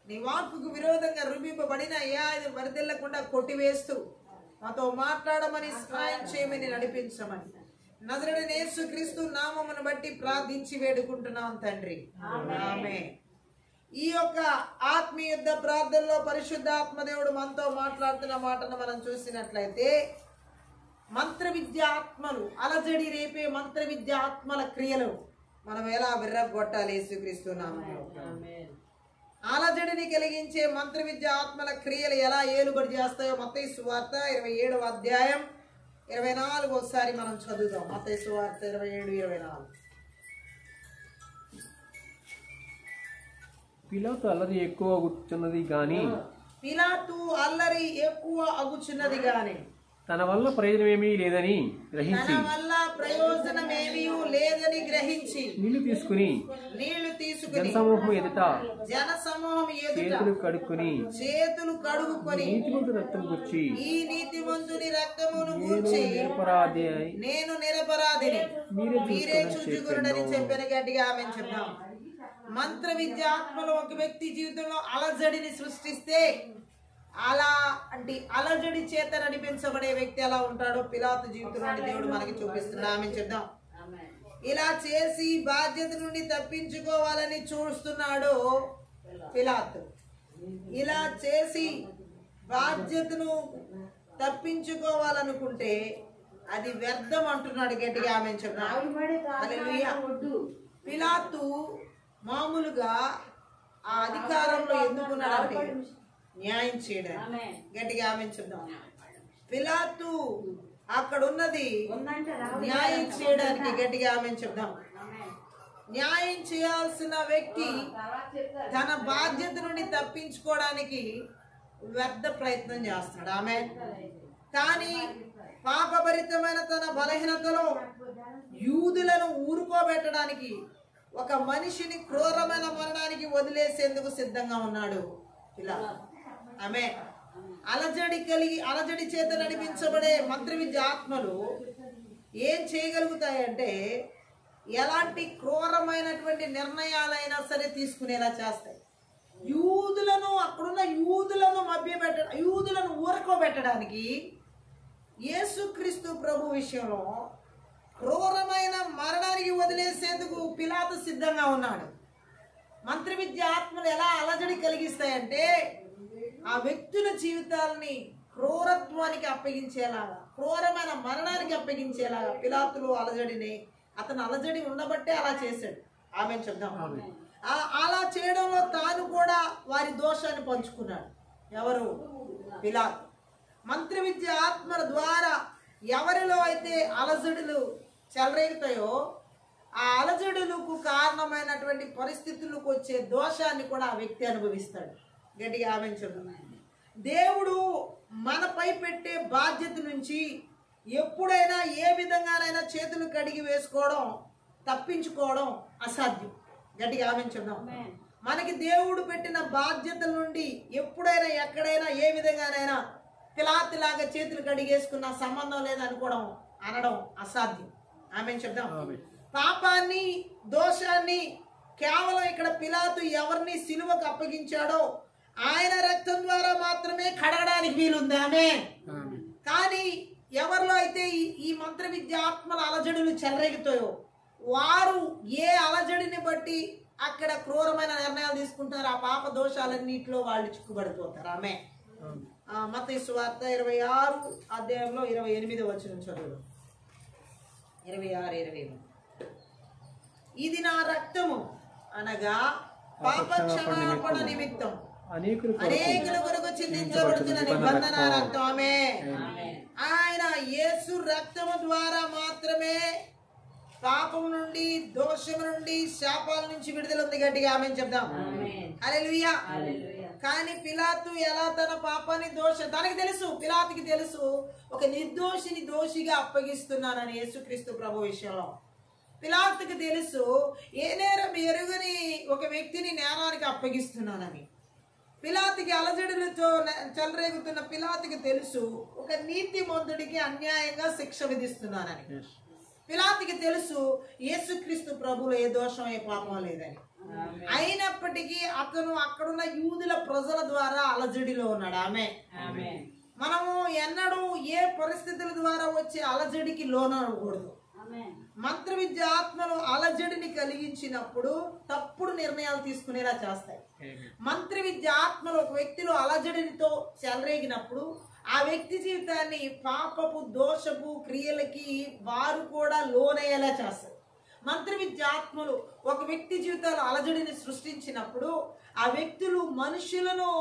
నీ వాక్కుకు విరోధంగా రూపింపబడిన ఏ ఆయన వరిదెల్లకుండా కొట్టివేస్తూ మాతో మాట్లాడమని సహాయం చేయమని నడిపించమని నజరేయుడైన యేసుక్రీస్తు నామమును బట్టి ప్రార్థించి వేడుకుంటున్నాం తండ్రి ఆమేన్. ఈ యొక్క ఆత్మీయ యుద్ధ ప్రార్థనలో పరిశుద్ధాత్మదేవుడు మనతో మాట్లాడుతున్న మాటను మనం చూసినట్లయితే మంత్ర విద్య ఆత్మలు అలజడి రేపే మంత్ర విద్య ఆత్మల క్రియలు మనం ఎలా విర్రగొట్టాలి యేసుక్రీస్తు నామములో. అలజడిని కలిగించే మంత్ర విద్య ఆత్మల క్రియలు ఎలా ఏలుబడి చేస్తాయో మత్తయి సువార్త 27వ అధ్యాయం 24 ఒకసారి మనం చదువుదాం. మత్తయి సువార్త 27:24. పిలాతు అల్లరి ఎక్కువ కూర్చున్నది గాని పిలాతు అల్లరి ఎక్కువ అగుచున్నది గాని తన వల్ల ప్రయోజనమేమీ లేదని గ్రహించి నీళ్లు తీసుకుని జనసమూహం ఎదుట చేతులు కడుక్కుని నీతిమంతుని రక్తం గుర్చి ఈ నీతిమంతుని రక్తమును గూర్చి నేను నిరపరాధిని మీరే చూచుకురుడని చెప్పిన గట్టిగా ఆమె చెప్తాం. మంత్ర విద్య ఆత్మలో ఒక వ్యక్తి జీవితంలో అలజడిని సృష్టిస్తే అలజడి చేత నడిపించబడే వ్యక్తి ఎలా ఉంటాడో పిలాతు జీవితం నుండి దేవుడు మనకి చూపిస్తున్నాడు. ఆమె చెప్దాం. ఇలా చేసి బాధ్యత నుండి తప్పించుకోవాలని చూస్తున్నాడు పిలాతు. ఇలా చేసి బాధ్యతను తప్పించుకోవాలనుకుంటే అది వ్యర్థం అంటున్నాడు గట్టిగా. ఆమె చెప్దాం. హల్లెలూయా. పిలాతు మామూలుగా ఆ అధికారంలో ఎందుకున్నాడంటే న్యాయం చేయడానికి. గట్టిగా ఆమె చెప్దాం. పిలాతు అక్కడ ఉన్నది న్యాయం చేయడానికి. గట్టిగా ఆమె చెప్దాం. న్యాయం చేయాల్సిన వ్యక్తి తన బాధ్యత నుండి తప్పించుకోవడానికి వ్యర్థ ప్రయత్నం చేస్తున్నాడు. ఆమె కానీ పాపభరితమైన తన బలహీనతలో యూదులను ఊరుకోబెట్టడానికి ఒక మనిషిని క్రూరమైన మరణానికి వదిలేసేందుకు సిద్ధంగా ఉన్నాడు ఇలా. ఆమె అలజడి చేత నడిపించబడే మంత్ర విద్య ఆత్మలు ఏం చేయగలుగుతాయంటే ఎలాంటి క్రూరమైనటువంటి నిర్ణయాలైనా సరే తీసుకునేలా చేస్తాయి. అక్కడున్న యూదులను యూదులను ఊరుకోబెట్టడానికి యేసుక్రీస్తు ప్రభు విషయంలో క్రూరమైన మరణానికి వదిలేసేందుకు పిలాతు సిద్ధంగా ఉన్నాడు. మంత్ర విద్య ఆత్మలు ఎలా అలజడి కలిగిస్తాయంటే ఆ వ్యక్తుల జీవితాలని క్రూరత్వానికి అప్పగించేలాగా, క్రూరమైన మరణానికి అప్పగించేలాగా పిలాతులు అతను అలజడి ఉండబట్టే అలా చేశాడు. ఆమె చెప్దాం. అలా చేయడంలో తాను కూడా వారి దోషాన్ని పంచుకున్నాడు. ఎవరు? పిలాతు. మంత్ర విద్య ఆత్మల ద్వారా ఎవరిలో అయితే అలజడులు చెలరేగుతాయో ఆ అలజడులకు కారణమైనటువంటి పరిస్థితులకు వచ్చే దోషాన్ని కూడా ఆ వ్యక్తి అనుభవిస్తాడు. గట్టిగా ఆమె చెప్తున్నాను. దేవుడు మనపై పెట్టే బాధ్యత నుంచి ఎప్పుడైనా ఏ విధంగానైనా చేతులు కడిగి వేసుకోవడం, తప్పించుకోవడం అసాధ్యం. గట్టిగా ఆమె చెప్దాం. మనకి దేవుడు పెట్టిన బాధ్యతల నుండి ఎప్పుడైనా ఎక్కడైనా ఏ విధంగానైనా పిలాతులాగా చేతులు కడిగేసుకున్న సంబంధం లేదనుకోవడం, అనడం అసాధ్యం. ఆమె చెప్దాం. పాపాన్ని, దోషాన్ని కేవలం ఇక్కడ పిలాతు ఎవరిని సిలువకు అప్పగించాడో ఆయన రక్తం ద్వారా మాత్రమే కడగడానికి వీలుంది. ఆమె కానీ ఎవరిలో అయితే ఈ మంత్ర విద్య ఆత్మల అలజడులు చెలరేగుతాయో వారు ఏ అలజడిని బట్టి అక్కడ క్రూరమైన నిర్ణయాలు తీసుకుంటారు, ఆ పాప దోషాలన్నింటిలో వాళ్ళు చిక్కుబడిపోతారు. ఆమె మత్తయి సువార్త 26 అధ్యాయంలో 28వ వచనం చదువు. 26-28. ఇది నా రక్తము అనగా పాప క్షమాపణ నిమిత్తం అనేకుల కొరకు చిందించబడుతున్న నిబంధన రక్తం. ఆమె ఆయన యేసు రక్తము ద్వారా మాత్రమే పాపము నుండి, దోషము నుండి, శాపాల నుంచి విడుదల ఉంది. గట్టిగా ఆమె చెప్దాం. హల్లెలూయా. కానీ పిలాతు ఎలా తన పాపాన్ని తనకి తెలుసు, పిలాతుకి తెలుసు ఒక నిర్దోషిని దోషిగా అప్పగిస్తున్నానని యేసుక్రీస్తు ప్రభు విషయంలో. పిలాతుకి తెలుసు ఏ నేరం ఎరుగని ఒక వ్యక్తిని నేరానికి అప్పగిస్తున్నానని. పిలాతుకి అలజడులతో చెలరేగుతున్న పిలాతుకి తెలుసు ఒక నీతిమంతుడికి అన్యాయంగా శిక్ష విధిస్తున్నానని. పిలాతుకి తెలుసు యేసుక్రీస్తు ప్రభువులో ఏ దోషం, ఏ పాపం లేదని. అయినప్పటికీ అతను అక్కడున్న యూదుల ప్రజల ద్వారా అలజడిలో ఉన్నాడు. ఆమె మనము ఎన్నడూ ఏ పరిస్థితుల ద్వారా వచ్చే అలజడికి లోనకూడదు. మంత్ర విద్య ఆత్మలు అలజడిని కలిగించినప్పుడు తప్పుడు నిర్ణయాలు తీసుకునేలా చేస్తాయి. మంత్ర విద్య ఆత్మలు ఒక వ్యక్తిలో అలజడితో చెలరేగినప్పుడు ఆ వ్యక్తి జీవితాన్ని పాపపు, దోషపు క్రియలకి వారు కూడా లోనయ్యేలా చేస్తారు. మంత్ర విద్య ఆత్మలు ఒక వ్యక్తి జీవితాలు అలజడిని సృష్టించినప్పుడు ఆ వ్యక్తులు మనుషులను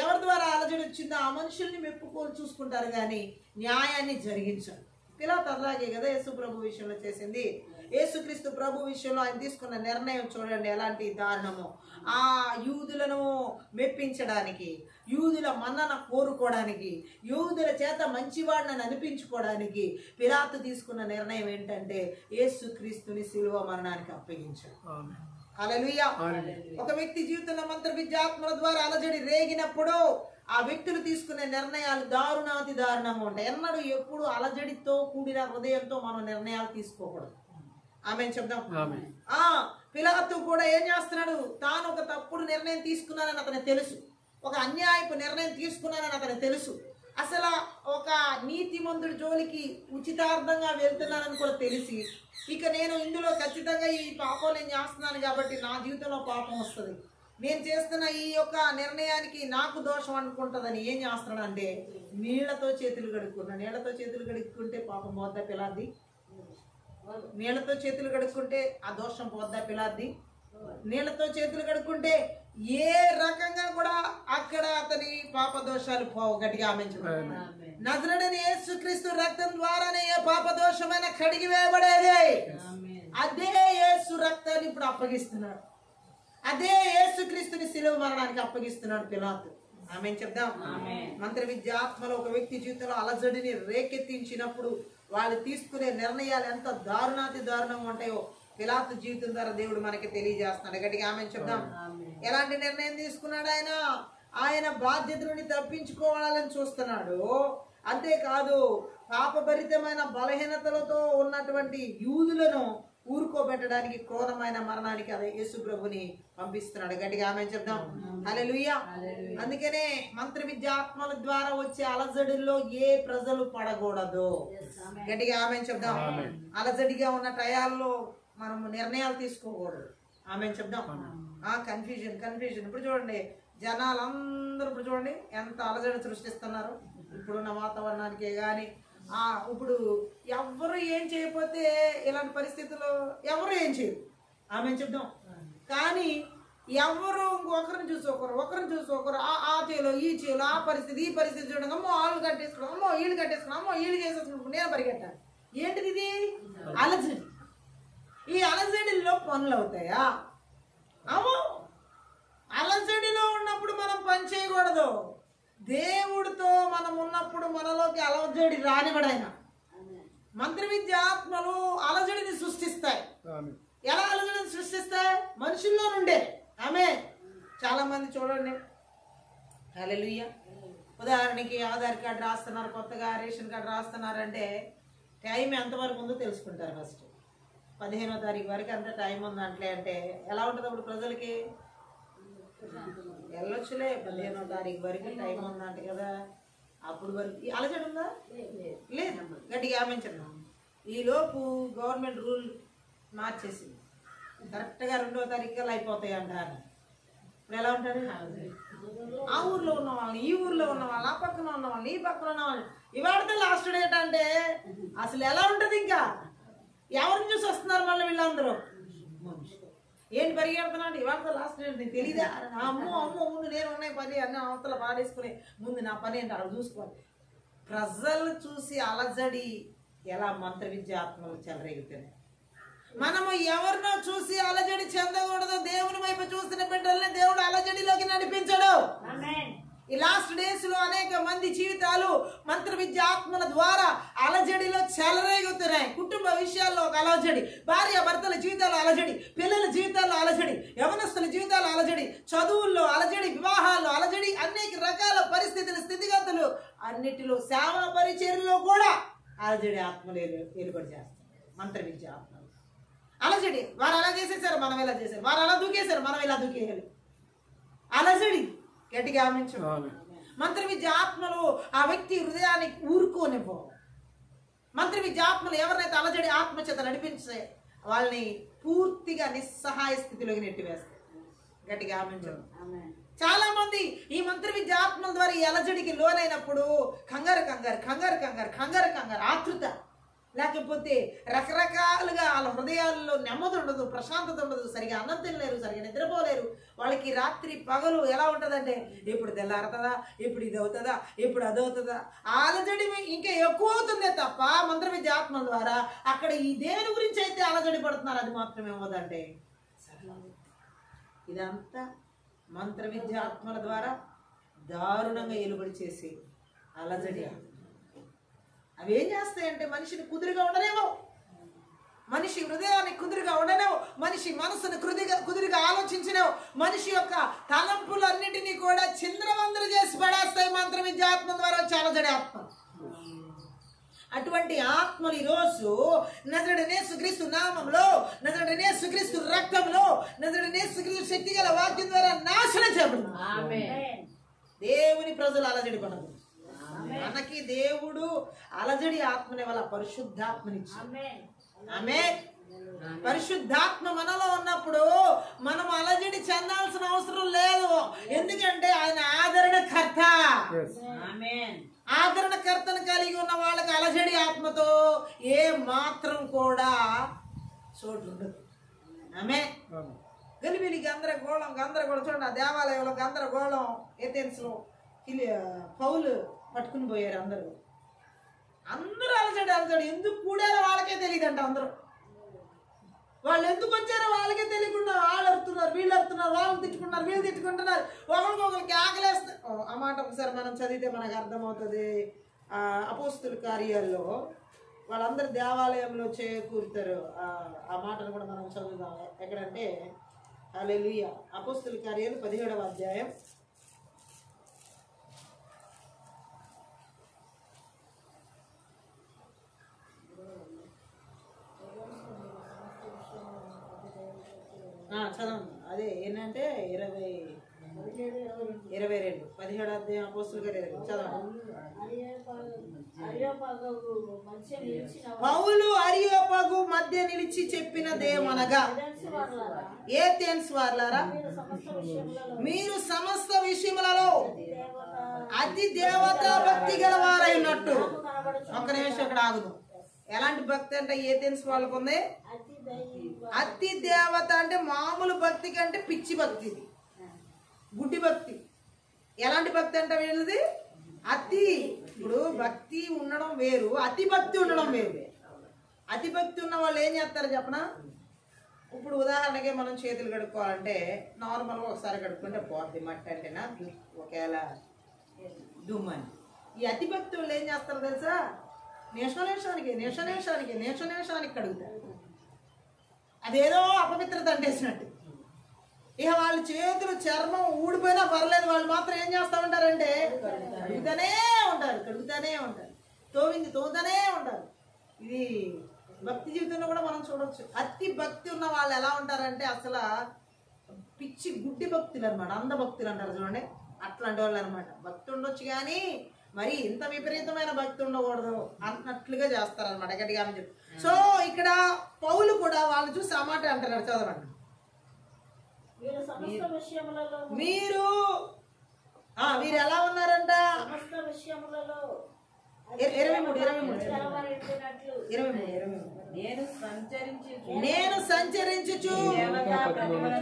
ఎవరి ద్వారా అలజడి వచ్చిందో ఆ మనుషుల్ని మెప్పుకోలు చూసుకుంటారు కానీ న్యాయాన్ని జరిగించారు. పిలాతు అలాగే కదా యేసు ప్రభు విషయంలో చేసింది. యేసుక్రీస్తు ప్రభు విషయంలో ఆయన తీసుకున్న నిర్ణయం చూడండి ఎలాంటి దారుణమో. ఆ యూదులను మెప్పించడానికి, యూదుల మన్నన కోరుకోవడానికి, యూదుల చేత మంచివాడిని అనిపించుకోవడానికి పిలాతు తీసుకున్న నిర్ణయం ఏంటంటే యేసుక్రీస్తుని శిలువ మరణానికి అప్పగించాడు. హల్లెలూయా. ఒక వ్యక్తి జీవితంలో మంత్ర విద్యాత్మల ద్వారా అలజడి రేగినప్పుడు ఆ వ్యక్తులు తీసుకునే నిర్ణయాలు దారుణాతి దారుణంగా ఉంటాయి. ఎన్నడూ ఎప్పుడు అలజడితో కూడిన హృదయంతో మనం నిర్ణయాలు తీసుకోకూడదు. ఆమేన్ చెప్దాం. పిలాతు కూడా ఏం చేస్తున్నాడు? తాను ఒక తప్పుడు నిర్ణయం తీసుకున్నానని అతనికి తెలుసు, ఒక అన్యాయపు నిర్ణయం తీసుకున్నానని అతనికి తెలుసు, అసలు ఒక నీతిమంతుడి జోలికి ఉచితార్థంగా వెళ్తున్నానని కూడా తెలిసి, ఇక నేను ఇందులో ఖచ్చితంగా ఈ పాపం నేను చేస్తున్నాను కాబట్టి నా జీవితంలో పాపం వస్తుంది, నేను చేస్తున్న ఈ యొక్క నిర్ణయానికి నాకు దోషం అనుకుంటుందని ఏం చేస్తున్నాడు అంటే నీళ్లతో చేతులు కడుక్కున్నాడు. నీళ్లతో చేతులు కడుక్కుంటే పాపం పోద్దా పిలాద్ది? నీళ్లతో చేతులు కడుక్కుంటే ఆ దోషం పోద్దా పిలాద్ది? నీళ్లతో చేతులు కడుక్కుంటే ఏ రకంగా కూడా అక్కడ అతని పాప దోషాలు పోవు. గట్టిగా ఆమేన్. నజరేయుడైన యేసుక్రీస్తు రక్తం ద్వారానే ఏ పాప దోషమైన కడిగి వేయబడేది. అదే యేసు రక్తాన్ని ఇప్పుడు అప్పగిస్తున్నాడు, అదే యేసుక్రీస్తుని శిలువ మరణానికి అప్పగిస్తున్నాడు పిలాతు. ఆమేన్ చెప్దాం. మంత్ర విద్యాత్మలో ఒక వ్యక్తి జీవితంలో అలజడిని రేకెత్తించినప్పుడు వాళ్ళు తీసుకునే నిర్ణయాలు ఎంత దారుణాతి దారుణంగా ఉంటాయో పిలాతు జీవితం ద్వారా దేవుడు మనకి తెలియజేస్తున్నాడు. గట్టిగా ఆమేన్ చెప్దాం. ఎలాంటి నిర్ణయం తీసుకున్నాడు? ఆయన బాధ్యత నుండి తప్పించుకోవాలని చూస్తున్నాడు. అంతేకాదు పాపభరితమైన బలహీనతలతో ఉన్నటువంటి యూదులను ఊరుకోబెట్టడానికి క్రూరమైన మరణానికి అదే యేసు ప్రభుని పంపిస్తున్నాడు. గట్టిగా ఆమేన్ చెప్దాం. హల్లెలూయా. అందుకనే మంత్ర విద్యాత్మల ద్వారా వచ్చే అలజడిలో ఏ ప్రజలు పడకూడదు. గట్టిగా ఆమేన్ చెప్దాం. అలజడిగా ఉన్న టయాల్లో మనం నిర్ణయాలు తీసుకోకూడదు. ఆమేన్ చెప్దాం. కన్ఫ్యూజన్ ఇప్పుడు చూడండి, జనాలందరూ ఇప్పుడు చూడండి ఎంత అలజడి సృష్టిస్తున్నారు ఇప్పుడున్న వాతావరణానికే. కానీ ఇప్పుడు ఎవరు ఏం చేయకపోతే ఇలాంటి పరిస్థితుల్లో ఎవరు ఏం చేయరు. ఆమె చెప్దాం. కానీ ఎవరు ఒకరిని చూసి ఒకరు ఆ చేలో ఈ చేలో ఆ పరిస్థితి ఈ పరిస్థితి చూడండి, అమ్మో వాళ్ళు కట్టేసుకున్నాం, అమ్మో వీళ్ళు కట్టేసుకున్నాం, అమ్మో వీళ్ళు చేసేసుకున్నాం, నేను పరిగెట్టాను. ఏంటిది ఇది? అలజడి. ఈ అలజడిలో పనులు అవుతాయా? అమ్మో అలజడిలో ఉన్నప్పుడు మనం పని చేయకూడదు. దేవుడితో మనం ఉన్నప్పుడు మనలోకి అలజడి రానివ్వడైన. మంత్ర విద్యాత్మలు అలజడిని సృష్టిస్తాయి. ఎలా అలజడిని సృష్టిస్తాయి? మనుషుల్లో నుండే. ఆమె చాలా మంది చూడండి, హల్లెలూయా, ఉదాహరణకి ఆధార్ కార్డు రాస్తున్నారు, కొత్తగా రేషన్ కార్డు రాస్తున్నారంటే టైం ఎంతవరకు ఉందో తెలుసుకుంటారు. ఫస్ట్ 15వ తారీఖు వరకు అంత టైం ఉందంటే అంటే ఎలా ఉంటుంది అప్పుడు ప్రజలకి? వెళ్ళొచ్చులే, 15వ తారీఖు వరకు టైం ఉందంట కదా, అప్పుడు వరకు అలజడి ఉందా? లేదు. గట్టిగా ఆమెంచండి. ఈలోపు గవర్నమెంట్ రూల్ మార్చేసింది, కరెక్ట్గా 2వ తారీఖు కల్లా అయిపోతాయి అంటారు. ఇప్పుడు ఎలా ఉంటారు? ఆ ఊర్లో ఉన్న వాళ్ళని, ఈ ఊర్లో ఉన్న వాళ్ళు, ఆ పక్కన ఉన్న వాళ్ళని, ఈ పక్కన ఉన్న వాళ్ళు, ఇవాళతో లాస్ట్ డేట్ అంటే అసలు ఎలా ఉంటుంది? ఇంకా ఎవరిని చూసి వస్తున్నారు మళ్ళీ వీళ్ళందరూ? ఏంటి పరిగెడుతున్నాడు? ఇవాళ లాస్ట్ డేట్ నీకు తెలీదా? అమ్మో ముందు నేను ఉన్నాయి పని అన్నీ అవతల పాడేసుకుని ముందు నా పని ఏంటి అలా చూసుకోవాలి. ప్రజలు చూసి అలజడి ఎలా మంత్ర విద్యాత్మలు చెలరేగుతున్నాయి. మనము ఎవరినో చూసి అలజడి చెందకూడదు. దేవుని వైపు చూసిన బిడ్డల్ని దేవుడు అలజడిలోకి నడిపించడు. ఈ లాస్ట్ డేస్ లో అనేక మంది జీవితాలు మంత్ర విద్యాత్మల ద్వారా అలజడిలో చెలరేగుతున్నాయి. కుటుంబ విషయాల్లో ఒక అలజడి, భార్య భర్తల జీవితాలు అలజడి, పిల్లల జీవితాల్లో అలజడి, యవనస్తుల జీవితాల్లో అలజడి, చదువుల్లో అలజడి, వివాహాల్లో అలజడి, అనేక రకాల పరిస్థితులు, స్థితిగతులు అన్నిటిలో సేవా పరిచర్యలో కూడా అలజడి ఆత్మలు ఏలుబడి చేస్తారు. మంత్ర విద్యాత్మలు అలజడి. వారు అలా చేసేసారు, మనం ఇలా చేశారు. వారు అలా దూకేశారు, మనం ఇలా దూకేయాలి. అలజడి. గట్టిగా ఆమెంచు. మంత్ర విద్యాత్మలు ఆ వ్యక్తి హృదయానికి ఊరుకోనివ్వవు. మంత్ర విద్యాత్మలు ఎవరినైతే అలజడి ఆత్మచేత నడిపించే వాళ్ళని పూర్తిగా నిస్సహాయ స్థితిలోకి నెట్టివేస్తాయి. గట్టిగా ఆమెంచు. చాలా మంది ఈ మంత్ర విద్యాత్మల ద్వారా ఈ అలజడికి లోనైనప్పుడు కంగారు ఆతృత, లేకపోతే రకరకాలుగా వాళ్ళ హృదయాల్లో నెమ్మది ఉండదు, ప్రశాంతత ఉండదు, సరిగా అన్నం తినలేరు, సరిగా నిద్రపోలేరు. వాళ్ళకి రాత్రి పగలు ఎలా ఉంటుందంటే ఇప్పుడు తెల్లారుతుందా, ఇప్పుడు ఇది అవుతుందా, ఇప్పుడు అది అవుతుందా. అలజడి ఇంకా ఎక్కువ అవుతుందే తప్ప మంత్ర విద్యాత్మల ద్వారా అక్కడ ఈ దేని గురించి అయితే అలజడి పడుతున్నారు అది మాత్రమే అవ్వదంటే. ఇదంతా మంత్ర విద్యాత్మల ద్వారా దారుణంగా ఏలుబడి చేసి అలజడి. అవి ఏం చేస్తాయంటే మనిషిని కుదురుగా ఉండలేమో, మనిషి హృదయాన్ని కుదురుగా ఉండలేవు, మనిషి మనసును కుదురుగా ఆలోచించలేవు, మనిషి యొక్క తలంపులన్నిటినీ కూడా చింద్రవందరు చేసి పడేస్తాయి మంత్ర విద్యాత్మ ద్వారా అలజడి ఆత్మ. అటువంటి ఆత్మలు ఈరోజు నజరేయుడైన యేసుక్రీస్తు నామంలో, నజరేయుడైన యేసుక్రీస్తు రక్తంలో, నజరేయుడైన యేసుక్రీస్తు శక్తి గల వాక్యం ద్వారా నాశనం చేయబడింది. దేవుని ప్రజలు అలజడి పడదు. మనకి దేవుడు అలజడి ఆత్మని వల్ల పరిశుద్ధాత్మనిచ్చి, ఆమేన్. పరిశుద్ధాత్మ మనలో ఉన్నప్పుడు మనం అలజడి చెందాల్సిన అవసరం లేదు. ఎందుకంటే ఆయన ఆదరణకర్త. ఆదరణకర్తను కలిగి ఉన్న వాళ్ళకి అలజడి ఆత్మతో ఏ మాత్రం కూడా చోటు ఉండదు. ఆమేన్. గలిబిలి గందరగోళం చూడండి, ఆ దేవాలయంలో గందరగోళం. ఏథెన్స్లో పౌలు పట్టుకుని పోయారు. అందరూ అలజడి ఎందుకు కూడారో వాళ్ళకే తెలియదంట. వాళ్ళు ఎందుకు వచ్చారో వాళ్ళకే తెలియకుండా వాళ్ళు అరుతున్నారు, వీళ్ళు అరుతున్నారు, వాళ్ళు తిట్టుకుంటున్నారు, వీళ్ళు తిట్టుకుంటున్నారు, ఒకరికొకరికి ఆకలేస్తారు. ఆ మాట ఒకసారి మనం చదివితే మనకు అర్థమవుతుంది. అపోస్తుల కార్యాల్లో వాళ్ళందరూ దేవాలయంలో చేకూరుతారు. ఆ మాటను కూడా మనం చదువుదాం. ఎక్కడంటే హల్లెలూయా, అపోస్తుల కార్యాలు 17వ అధ్యాయం. చదవండి. అదే ఏంటంటే 22 17వ అధ్యాయం అపోస్తుల కార్యాలు చదవండి. పౌలు అరియోపగు మధ్య నిలిచి చెప్పినదేమనగా, ఏథెన్స్ వారలారా, మీరు సమస్త విషయములలో అతి దేవతా భక్తి గల వారై ఉన్నట్టు. ఒక్క నిమిషం ఇక్కడ ఆగుదాం. ఎలాంటి భక్తి అంటే ఏథెన్స్ వాళ్ళకు ఉంది? అతి దేవత అంటే మామూలు భక్తి కంటే పిచ్చి భక్తి, ఇది గుడ్డి భక్తి. ఎలాంటి భక్తి అంటే వీళ్ళది అతి. ఇప్పుడు భక్తి ఉండడం వేరు, అతి భక్తి ఉండడం వేరు. అతి భక్తి ఉన్న వాళ్ళు ఏం చేస్తారు చెప్పనా? ఇప్పుడు ఉదాహరణకి మనం చేతులు కడుక్కోవాలంటే నార్మల్గా ఒకసారి కడుక్కుంటే పోద్ది, మట్టి అంటేనా ఒకవేళ దుమ్మని. ఈ అతి భక్తి వాళ్ళు ఏం చేస్తారు తెలుసా? నిమిషానికి కడుగుతారు. అదేదో అపవిత్రత అంటేసినట్టు. ఇక వాళ్ళ చేతులు చర్మం ఊడిపోయినా పర్లేదు, వాళ్ళు మాత్రం ఏం చేస్తూ ఉంటారంటే కడుగుతూనే ఉంటారు, తోముతూనే ఉంటారు. ఇది భక్తి జీవితంలో కూడా మనం చూడవచ్చు. అతి భక్తి ఉన్న వాళ్ళు ఎలా ఉంటారంటే అసలు పిచ్చి గుడ్డి భక్తులు అనమాట, అంధ భక్తులు అంటారు చూడండి, అట్లాంటి వాళ్ళు అనమాట. భక్తి ఉండొచ్చు కానీ మరి ఇంత విపరీతమైన భక్తి ఉండకూడదు అన్నట్లుగా చేస్తారనమాట, గట్టిగా అని చెప్పి. సో ఇక్కడ పౌలు కూడా వాళ్ళు చూసి ఆ మాట అంటున్నారు, చదవండి. వీరు ఎలా ఉన్నారంట? 23 నేను సంచరించుచు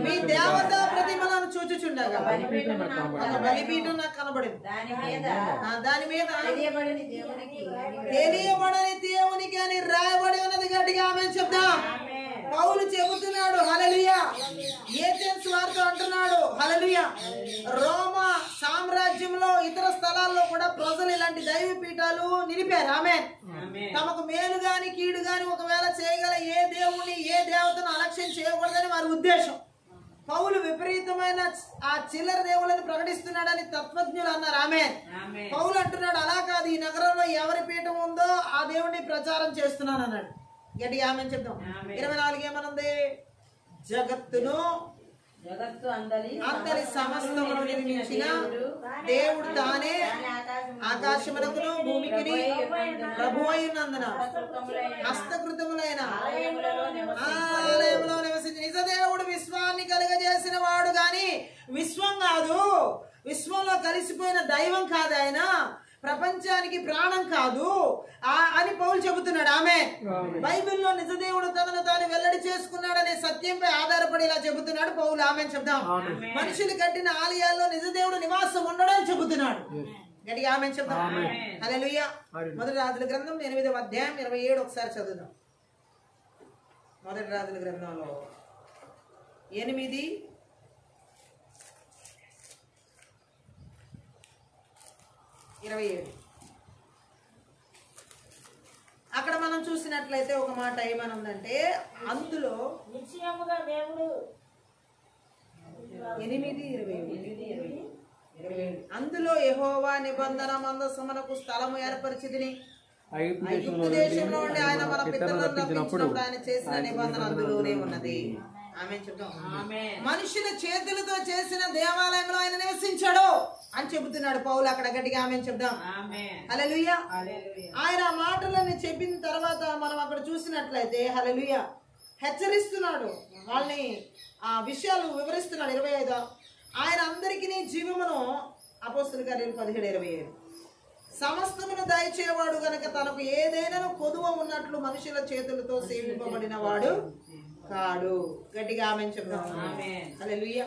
మీ దేవతా ప్రతిమలను చూచుచుండగా ఒక బలిపీఠం నాకు కనబడింది. దాని మీద తెలియబడని దేవునికి అని రాయబడి ఉన్నది. గట్టిగా ఆమేన్ చెప్దాం. పౌలు చెబుతున్నాడు హల్లెలూయా. ఏథెన్స్ వారితో అంటున్నాడు హల్లెలూయా. రోమా సామ్రాజ్యంలో ఇతర స్థలాల్లో కూడా ప్రజలు ఇలాంటి దైవ పీఠాలు నిలిపారు. ఆమేన్. తమకు మేలు గాని కీడు గాని ఒకవేళ చేయగల ఏ దేవుని ఏ దేవతను అలక్ష్యం చేయకూడదని వారి ఉద్దేశం. పౌలు విపరీతమైన ఆ చిల్లర దేవులను ప్రకటిస్తున్నాడని తత్వజ్ఞులు అన్నారు. ఆమేన్. పౌలు అంటున్నాడు అలా కాదు, ఈ నగరంలో ఎవరి పీఠం ఉందో ఆ దేవుడిని ప్రచారం చేస్తున్నాను అన్నాడు. గట్టిగా ఆమేన్ చెప్దాం. 24 ఏమనుంది? జగత్తు అందరి సమస్తమును నిర్మించిన దేవుడు తానే ఆకాశమునకును భూమికిని ప్రభువు అయినందున హస్తకృతములైన ఆలయములో నివసించి నిజ దేవుడు విశ్వాన్ని కలుగజేసిన వాడు గాని విశ్వం కాదు, విశ్వంలో కలిసిపోయిన దైవం కాదు, ఆయన ప్రపంచానికి ప్రాణం కాదు అని పౌలు చెబుతున్నాడు. ఆమె బైబిల్లో నిజదేవుడు తనను తాను వెల్లడి చేసుకున్నాడనే సత్యంపై ఆధారపడి ఇలా చెబుతున్నాడు పౌలు. ఆమె చెప్దాం. మనుషులు కట్టిన ఆలయాల్లో నిజదేవుడు నివాసం ఉండడని చెబుతున్నాడు. గట్టిగా ఆమె చెప్దాం. హల్లెలూయా. మొదటి రాజుల గ్రంథం 8వ అధ్యాయం 27 ఒకసారి చదువుదాం. మొదటి రాజుల గ్రంథంలో 8 27. అక్కడ మనం చూసినట్లయితే ఒక మాట ఏమనుందంటే అందులో నిశ్చయముగా దేవుడు 8:27 అందులో యెహోవా నిబంధన మందసమునకు స్థలము ఏర్పరిచితిని. ఐగుప్తు దేశంలో ఉండి ఆయన మన పితరులను రప్పించినప్పుడు ఆయన చేసిన నిబంధన అందులోనే ఉన్నది. ఆమేన్ చెప్తాం. మనుషుల చేతులతో చేసిన దేవాలయంలో ఆయన నివసించాడు అని చెబుతున్నాడు పౌలు అక్కడ గట్టిగా ఆమేన్ చెప్దాం. హల్లెలూయా. ఆయన ఆ మాటలను చెప్పిన తర్వాత మనం అక్కడ చూసినట్లయితే హల్లెలూయా హెచ్చరిస్తున్నాడు, వాళ్ళని ఆ విషయాలు వివరిస్తున్నాడు. 25 ఆయన అందరికీ జీవమును అపోస్తలుల కార్యాలు 17:27 సమస్తమును దయచేవాడు గనక తనకు ఏదైనా కొదువ ఉన్నట్లు మనుషుల చేతులతో సేవింపబడిన వాడు కాడు. గట్టిగా ఆమేన్ చెప్దాం. హల్లెలూయా.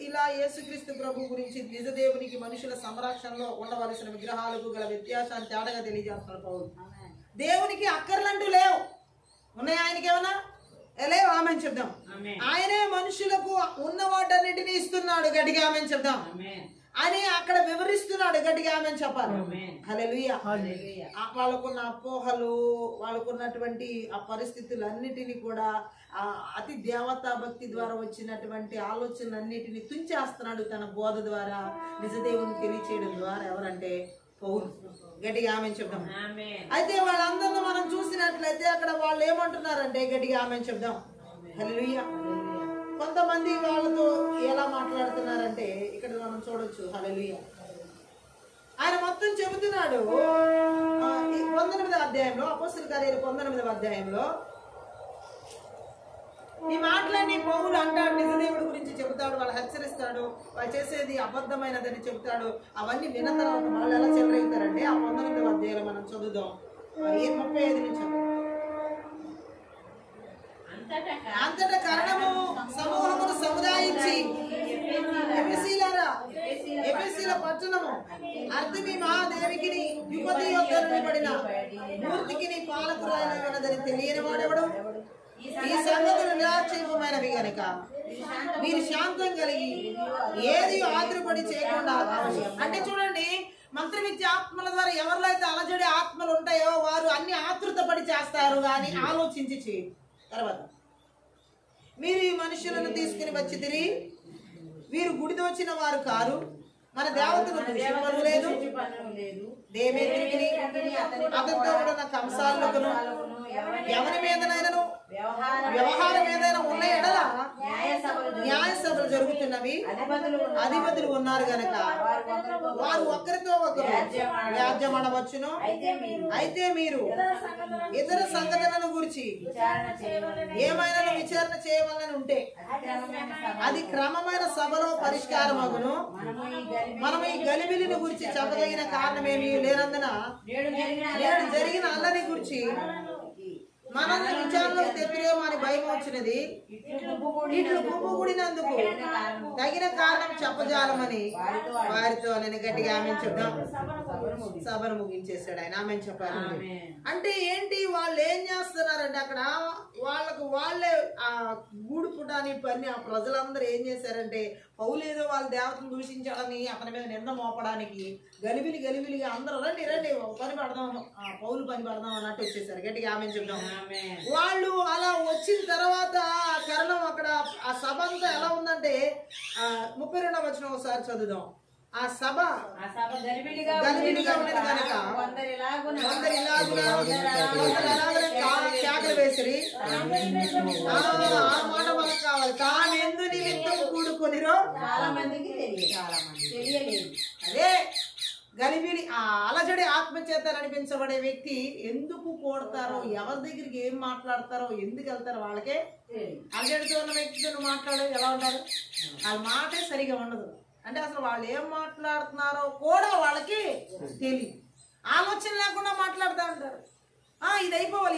ఇలా యేసుక్రీస్తు ప్రభు గురించి నిజ దేవునికి మనుషుల సంరక్షణలో ఉండవలసిన విగ్రహాలకు గల వ్యత్యాసాన్ని తేడాగా తెలియజేస్తున్నారు పౌలు. దేవునికి అక్కర్లంటూ లేవు, ఉన్నాయి ఆయనకి ఏమన్నా లేవు. ఆమేన్ చెప్దాం. ఆయనే మనుషులకు ఉన్న వాటన్నిటిని ఇస్తున్నాడు. గట్టిగా ఆమేన్ చెప్దాం అని అక్కడ వివరిస్తున్నాడు. గట్టిగా ఆమేన్ చెప్పాలి. హల్లెలూయా. వాళ్ళకున్న అపోహలు, వాళ్ళకున్నటువంటి ఆ పరిస్థితులన్నిటినీ కూడా ఆ అతి దేవతా భక్తి ద్వారా వచ్చినటువంటి ఆలోచనలన్నిటిని తుంచేస్తున్నాడు తన బోధ ద్వారా, నిజదేవుని తెలియచేయడం ద్వారా. ఎవరంటే పౌలు. గట్టిగా ఆమేన్ చెప్దాం. అయితే వాళ్ళందరినీ మనం చూసినట్లయితే అక్కడ వాళ్ళు ఏమంటున్నారంటే గట్టిగా ఆమేన్ చెప్దాం. హల్లెలూయా. కొంతమంది వాళ్ళతో ఎలా మాట్లాడుతున్నారంటే ఇక్కడ మనం చూడొచ్చు. హల్లెలూయా. ఆయన మొత్తం చెబుతున్నాడు 19వ అధ్యాయంలో, అపోస్తలుల కార్యాలు 19వ అధ్యాయంలో ఈ మాటలన్నీ పౌలు అంటాడు, నిజదేవుడి గురించి చెబుతాడు, వాళ్ళు హెచ్చరిస్తాడు, వాళ్ళు చేసేది అబద్ధమైనదని చెబుతాడు. అవన్నీ విన్న తర్వాత వాళ్ళు ఎలా చెలరేగుతారంటే ఆ 19వ అధ్యాయంలో మనం చదువుదాం. 35 నుంచి అంతటా కరణము సమూహమును సముదాయించి ఎఫెసీల పట్టణము అర్ధమి మహాదేవికి యువతి యొక్క పడిన మూర్తికి పాలకురాయనదని తెలియని వాడెవడు? ఈ సంగతులు నిరాక్షేపమైనవి గనుక మీరు శాంతం కలిగి ఏది ఆతురపడి చేయకుండా. అంటే చూడండి, మంత్ర విద్య ఆత్మల ద్వారా ఎవరిలో అయితే అలజడి ఆత్మలు ఉంటాయో వారు అన్ని ఆతృత పడి చేస్తారు కానీ ఆలోచించి చేయరు. తర్వాత మీరు ఈ మనుషులను తీసుకుని వచ్చి తిరిగి వీరు గుడి దోచిన వారు కారు, మన దేవతను పనులు లేదు, దేవేంద్రుని అతనితో ఉన్న కంసాలను ఎవరి మీదనైనాను వ్యవహారం ఏదైనా ఉన్న ఎడల న్యాయ సభలు జరుగుతున్నవి, అధిపతులు ఉన్నారు గనక వారు ఒకరితో ఒకరు వ్యాజ్యమనవచ్చును. అయితే మీరు ఇతర సంఘటనల గురించి ఏమైనా విచారణ చేయవలని ఉంటే అది క్రమమైన సభలో పరిష్కారం అగును. మనం ఈ గలిబిలిని గురించి చెప్పదగిన కారణమేమీ లేనందున నేడు జరిగిన అల్లరి గురించి మనల్ని విచారణకు తెప్పిరేమో అని భయం వచ్చినది. ఇట్లు గుంపుకూడినందుకు తగిన కారణం చెప్పజాలమని వారితో నేను గట్టిగా ఆమెను చెప్దాం. సభను ముగించేశాడు ఆయన. ఆమెను చెప్పాలి అంటే ఏంటి, వాళ్ళు ఏం చేస్తున్నారంటే అక్కడ వాళ్ళకు వాళ్ళే ఆ గూడు పుటాని పని ఆ ప్రజలందరూ ఏం చేశారంటే పౌలేదో వాళ్ళ దేవతను దూషించాలని అతని మీద నింద మోపడానికి గలిబిలిగా అందరూ రండి రండి పని పడదాం, పౌలు పని పడదాం అన్నట్టు వచ్చేసారు. గట్టిగా ఆమెను చెప్దాం. వాళ్ళు అలా వచ్చిన తర్వాత ఆ కరణం అక్కడ ఆ సభ అంతా ఎలా ఉందంటే 32వ వచనం ఒకసారి చదువుదాం. ఆ సభ గలిబిలిగా ఉన్నది కనుక కేకలు వేసిరి. ఆ మాట మనకు కావాలి. తానెందు నిమిత్తం కూడుకొనిరో చాలా మందికి తెలియలేదు. అదే గలిబిలి ఆ అలజడి ఆత్మచేత నడిపించబడే వ్యక్తి ఎందుకు కోడతారో, ఎవరి దగ్గరికి ఏం మాట్లాడతారో, ఎందుకు వెళ్తారో వాళ్ళకే. అలజడితో ఉన్న వ్యక్తితో మాట్లాడే ఎలా ఉంటారు, వాళ్ళ మాటే సరిగా ఉండదు. అంటే అసలు వాళ్ళు ఏం మాట్లాడుతున్నారో కూడా వాళ్ళకి తెలియదు. ఆలోచన లేకుండా మాట్లాడుతూ ఉంటారు. ఇది అయిపోవాలి,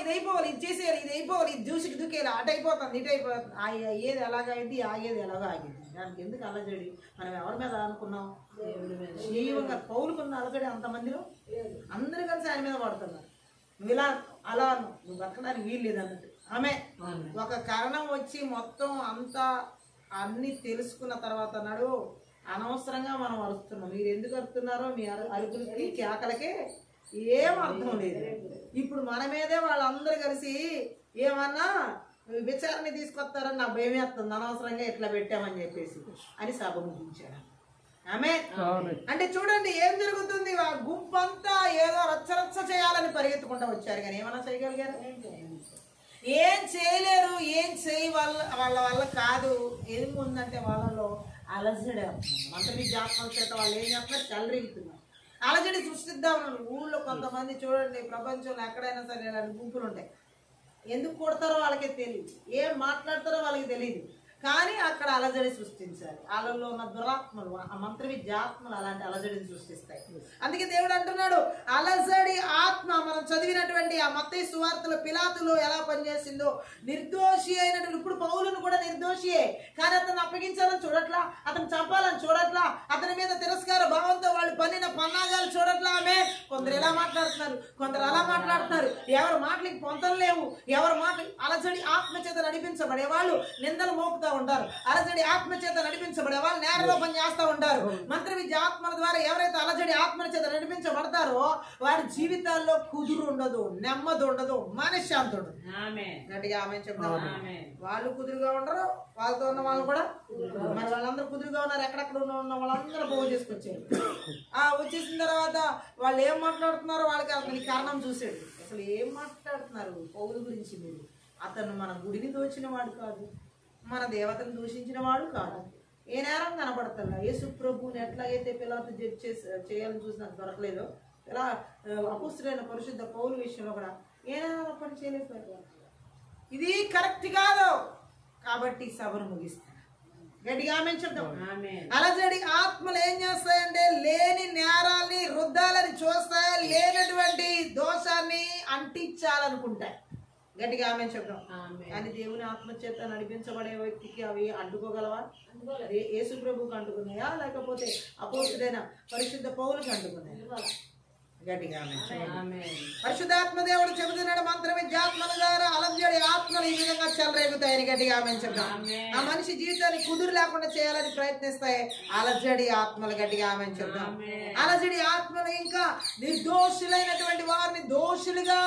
ఇది చేసేయాలి, ఇది అయిపోవాలి, ఇది దూసికి దూకేయాలి, అటు అయిపోతుంది, ఇటు అయిపోతుంది. ఏది ఎలాగైంది, ఆగేది ఎలాగో ఆగింది. దానికి ఎందుకు అలజడి? మనం ఎవరి మీద అనుకున్నాం? జీవంగా పౌలుకున్న అలజడి అంతమందిలో అందరూ కలిసి ఆయన మీద పడుతున్నారు. నువ్వు ఇలా అలా నువ్వు బతకడానికి వీలు లేదన్నట్టు. ఆమె ఒక కారణం వచ్చి మొత్తం అంతా అన్ని తెలుసుకున్న తర్వాత అన్నాడు, అనవసరంగా మనం అరుస్తున్నాం. మీరు ఎందుకు అరుస్తున్నారో మీ అరుపులకి కేకలకే ఏం అర్థం లేదు. ఇప్పుడు మన మీదే వాళ్ళందరూ కలిసి ఏమన్నా విచారణ తీసుకొస్తారని నా భయం వేస్తుంది, అనవసరంగా ఇట్లా పెట్టామని చెప్పేసి అని సభ ముగించాడు. ఆమె అంటే చూడండి ఏం జరుగుతుంది, ఆ గుంపంతా ఏదో రచ్చరచ్చ చేయాలని పరిగెత్తుకుంటూ వచ్చారు, కానీ ఏమన్నా చేయగలిగారు? ఏం చేయలేరు. ఏం చేయి వాళ్ళ వల్ల కాదు. ఏం ఉందంటే వాళ్ళలో అలజడి. మంత్రి జాతకం చేత వాళ్ళు ఏం చేస్తున్నారు, చెలరేగుతున్నారు. అలజడి సృష్టిద్దామన్నారు. ఊళ్ళో కొంతమంది చూడండి, ప్రపంచంలో ఎక్కడైనా సరే ఇలాంటి గుంపులు ఉంటాయి. ఎందుకు కొడతారో వాళ్ళకే తెలియదు, ఏం మాట్లాడతారో వాళ్ళకి తెలియదు, కానీ అక్కడ అలజడి సృష్టించాలి. వాళ్ళలో ఉన్న దురాత్మలు, ఆ మంత్ర విద్యాత్మలు అలాంటి అలజడిని సృష్టిస్తాయి. అందుకే దేవుడు అంటున్నాడు, అలజడి ఆత్మ. మనం చదివినటువంటి ఆ మత్తయి సువార్తలో పిలాతులో ఎలా పనిచేసిందో, నిర్దోషి అయినటువంటి, ఇప్పుడు పౌలును కూడా నిర్దోషియే, కానీ అతను అప్పగించాలని చూడట్లా, అతను చంపాలని చూడట్లా, అతని మీద తిరస్కార భావంతో వాళ్ళు పన్నిన పన్నాగాలు చూడట్లా. ఆమె కొందరు ఎలా మాట్లాడుతున్నారు, కొందరు అలా మాట్లాడుతున్నారు. ఎవరి మాటలకి పొంతలు లేవు, ఎవరి మాటలు. అలజడి ఆత్మ చేత నడిపించబడే వాళ్ళు నిందలు మోపుతా ఉంటారు. అలజడి ఆత్మ చేత నడిపించబడే వాళ్ళు నేరలోపం చేస్తూ ఉంటారు. మంత్ర విద్య ఆత్మల ద్వారా ఎవరైతే అలజడి ఆత్మ చేత నడిపించబడతారో వారి జీవితాల్లో కుదురు ఉండదు, నెమ్మది ఉండదు, మనశ్శాంతి ఉండదు. గట్టిగా ఆమె చెప్తాం. వాళ్ళు కుదురుగా ఉండరు, వాళ్ళతో ఉన్న వాళ్ళు కూడా. మరి వాళ్ళందరూ కుదురుగా ఉన్నారు, ఎక్కడెక్కడ ఉన్న వాళ్ళందరూ పోగు చేసుకొచ్చారు. వచ్చేసిన తర్వాత వాళ్ళు ఏం మాట్లాడుతున్నారో వాళ్ళకి అతని కారణం చూసాడు. అసలు ఏం మాట్లాడుతున్నారు పౌలు గురించి మీరు? అతను మన గుడిని దోచిన వాడు కాదు, మన దేవతను దూషించిన వాడు కాదు. ఏ నేరం కనపడతా. యేసు ప్రభువుని ఎట్లాగైతే పిలాతు జడ్జి చేయాలని చూసి నాకు దొరకలేదో, ఇలా అపుస్తుడైన పరిశుద్ధ పౌలు విషయంలో కూడా ఏ నేరం పని చేయలేకపోయారు. ఇది కరెక్ట్ కాదు. కాబట్టి సభను ముగిస్తాను. గట్టిగా ఆమె చెప్తాం. అలజడి ఆత్మలు ఏం చేస్తాయంటే లేని నేరాల్ని రుద్దాలని చూస్తాయి, లేనటువంటి దోషాన్ని అంటించాలనుకుంటాయి. గట్టిగా ఆమె చెప్తాం. కానీ దేవుని ఆత్మచేత నడిపించబడే వ్యక్తికి అవి అడ్డుకోగలవా? యేసు ప్రభువుకి అంటుకున్నాయా, లేకపోతే అపోస్తుడైన పరిశుద్ధ పౌలుకి అంటుకున్నాయా? గట్టిగా పరిశుద్ధాత్మ దేవుడు చెబుతున్నాడు, మంత్ర విద్యాత్మల ద్వారా అలజడి ఆత్మలు ఈ విధంగా చెలరేగుతాయని. గట్టిగా ఆమె చెప్తాం. ఆ మనిషి జీవితాన్ని కుదురు లేకుండా చేయాలని ప్రయత్నిస్తాయి అలజడి ఆత్మలు. గట్టిగా ఆమె చెప్తాం. అలజడి ఆత్మలు ఇంకా నిర్దోషులైనటువంటి వారిని దోషులుగా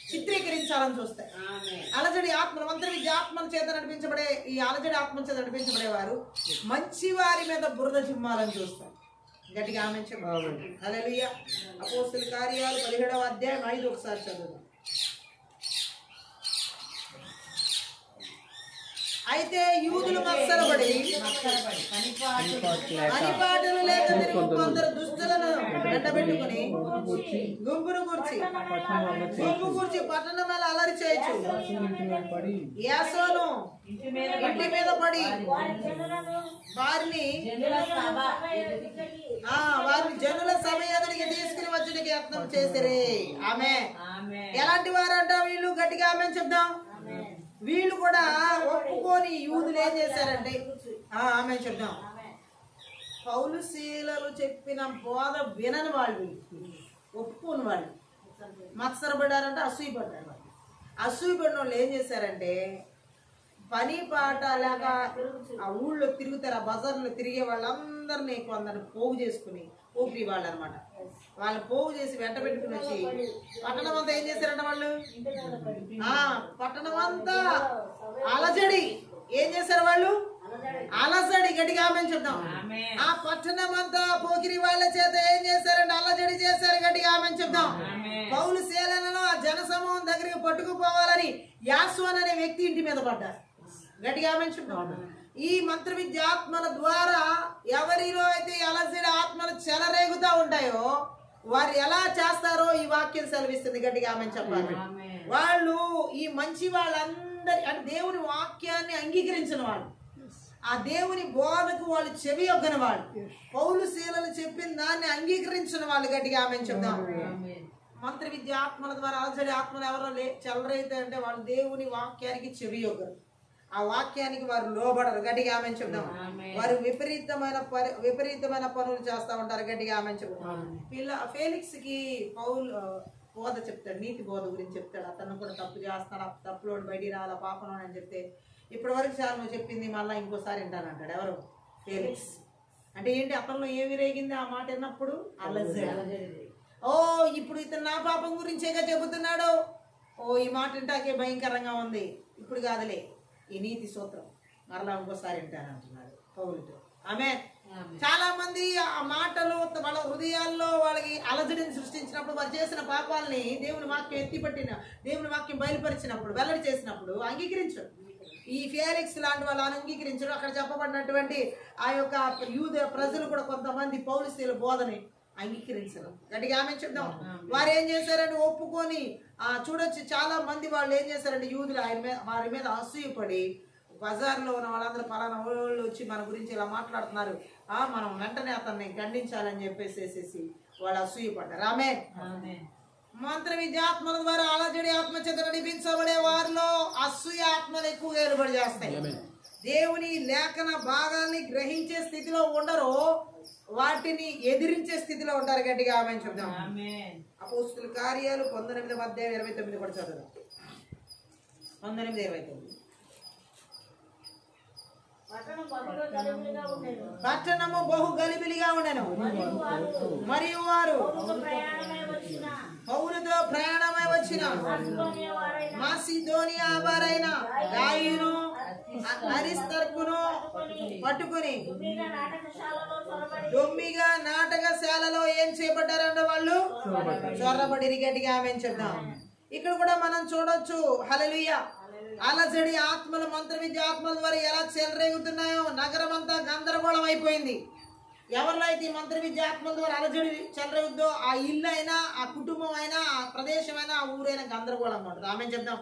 చిత్రీకరించాలని చూస్తాయి. అలజడి ఆత్మలు, మంత్ర విద్య ఆత్మల చేత నడిపించబడే ఈ అలజడి ఆత్మల చేత నడిపించబడేవారు మంచి వారి మీద బురద చిమ్మాలని చూస్తారు. గట్టిగా ఆమె చెప్పాలి. హల్లెలూయా. అపోస్తల కార్యాలు 17వ అధ్యాయం 5 ఒకసారి చదువు. అయితే యూదులు మత్సరపడి పనిపాటలు లేక కొందరు దుస్తులను వెంటబెట్టుకుని గుంపును కూర్చి పట్టణం మీద అలరి చేయొచ్చు. యాసోను ఇంటి మీద పడి వారిని జనుల సమయానికి తీసుకుని వచ్చడానికి యత్నం చేసిరే. ఆమె ఎలాంటి వారంట వీళ్ళు? గట్టిగా ఆమె చెప్దాం. వీళ్ళు కూడా ఒప్పుకొని యూదులు ఏం చేశారంటే, ఆమె చెప్దాం, పౌలు శీలలు చెప్పిన బోధ వినని వాళ్ళు, ఒప్పుకోని వాళ్ళు మత్సరపడ్డారంటే అసూయపడ్డారు. అసూయపడిన వాళ్ళు ఏం చేశారంటే పని పాట లేక ఆ ఊళ్ళో తిరుగుతారు, ఆ బజార్లో తిరిగే వాళ్ళందరినీ కొందరు పోగు చేసుకుని ఊపిరి వాళ్ళు అనమాట. వాళ్ళు పోగు చేసి వెంట పెట్టుకుని వచ్చి పట్టణం అంతా ఏం చేశారంట వాళ్ళు? పట్టణం అంతా అలజడి ఏం చేశారు వాళ్ళు? అలజడి. గట్టిగా ఆమె చెప్తాం. ఆ పట్టణం అంతా పోకిరి వాళ్ళ చేత ఏం చేశారంటే అలజడి చేశారు. గట్టిగా ఆమె చెప్తాం. పౌలు శీలను ఆ జనసమూహం దగ్గరికి పట్టుకుపోవాలని యాసోన్ అనే వ్యక్తి ఇంటి మీద పడ్డారు. గట్టిగా ఆమె చెప్తాం. ఈ మంత్ర విద్య ఆత్మల ద్వారా ఎవరిలో అయితే అలజడి ఆత్మలు చెలరేగుతా ఉంటాయో వారు ఎలా చేస్తారో ఈ వాక్యం సెలవిస్తుంది. గట్టిగా ఆమె చెప్పాలి. వాళ్ళు ఈ మంచి వాళ్ళందరి అంటే దేవుని వాక్యాన్ని అంగీకరించిన వాళ్ళు, ఆ దేవుని బోధకు వాళ్ళు చెవి ఒగ్గని వాళ్ళు, పౌలు శీలలు చెప్పిన దాన్ని అంగీకరించిన వాళ్ళు. గట్టిగా ఆమె చెప్దాం. మంత్ర విద్య ఆత్మల ద్వారా అలజడి ఆత్మలు ఎవరో చెలరైతే అంటే వాళ్ళు దేవుని వాక్యానికి చెవి ఒగ్గరు, ఆ వాక్యానికి వారు లోబడరు. గట్టిగా ఆమె చెప్దాం. వారు విపరీతమైన పనులు చేస్తా ఉంటారు. గట్టిగా ఆమె చెప్తాం. ఫేలిక్స్ కి పౌలు బోధ చెప్తాడు, నీతి బోధ గురించి చెప్తాడు. అతను కూడా తప్పు చేస్తాడు, తప్పులో బయటికి రావాలా పాపం అని చెప్తే ఇప్పటి వరకు సార్ నువ్వు చెప్పింది మళ్ళీ ఇంకోసారి వింటానంటాడు. ఎవరు? ఫేలిక్స్. అంటే ఏంటి అతనిలో ఏమి రేగింది ఆ మాట విన్నప్పుడు? అలజడి. ఓ ఇప్పుడు ఇతను నా పాపం గురించేగా చెబుతున్నాడు. ఓ ఈ మాట వింటాకే భయంకరంగా ఉంది. ఇప్పుడు కాదులే, ఈ నీతి సూత్రం మరలా ఇంకోసారి వింటానంటున్నాడు పౌలుతో. ఆమె చాలా మంది ఆ మాటలు వాళ్ళ హృదయాల్లో వాళ్ళకి అలజడిని సృష్టించినప్పుడు, వారు చేసిన పాపాలని దేవుని వాక్యం ఎత్తిపట్టిన, దేవుని వాక్యం బయలుపరిచినప్పుడు, వెల్లడి చేసినప్పుడు అంగీకరించరు. ఈ ఫేలిక్స్ లాంటి వాళ్ళు అంగీకరించరు. అక్కడ చెప్పబడినటువంటి ఆ యొక్క యూద ప్రజలు కూడా కొంతమంది పౌలుస్తీల బోధని అంగీకరించరు. గట్టిగా ఆమె చెప్దాం. వారు ఏం చేశారంటే ఒప్పుకొని చూడొచ్చు, చాలా మంది వాళ్ళు ఏం చేశారంటే యూదులు వారి మీద అసూయపడి బజార్లో ఉన్న వాళ్ళందరూ పలానా వాళ్ళు వచ్చి మన గురించి ఇలా మాట్లాడుతున్నారు, మనం వెంటనే అతన్ని ఖండించాలని చెప్పేసేసి వాళ్ళు అసూయపడ్డారు. ఆమె మంత్ర విద్యాత్మల ద్వారా అలజడి ఆత్మ చేత నడిపించబడే వారిలో అసూయ ఆత్మలు ఎక్కువగా ఏర్పడి చేస్తాయి. దేవుని లేఖన భాగాన్ని గ్రహించే స్థితిలో ఉండరు, వాటిని ఎదిరించే స్థితిలో ఉంటారు. గట్టిగా ఆమె చెప్దాం. అపోస్తుల కార్యాలు 19:29 కూడా చదువుదాం. 19:29. పట్టణము బహు గలిబిలిగా ఉండెను, మరియు వారు పౌలుతో ప్రయాణమై వచ్చిన మాసిదోనియా వారైన గాయును అరిస్తర్కును పట్టుకుని దొమ్మిగా నాటకశాలలో ఏం చేపట్టారంటే వాళ్ళు చొరబడి. గట్టిగా ఆమె చెప్దాం. ఇక్కడ కూడా మనం చూడొచ్చు. హల్లెలూయా. అలజడి ఆత్మలు మంత్ర విద్య ఆత్మల ద్వారా ఎలా చెలరేగుతున్నాయో, నగరం అంతా గందరగోళం అయిపోయింది. ఎవరిలో అయితే ఈ మంత్ర విద్య ఆత్మల ద్వారా అలజడి చెలరేగుద్దో ఆ ఇల్లు అయినా, ఆ కుటుంబం అయినా, ఆ ప్రదేశం అయినా, ఆ ఊరైనా గందరగోళంగా ఉంటుంది. ఆమె చెప్దాం.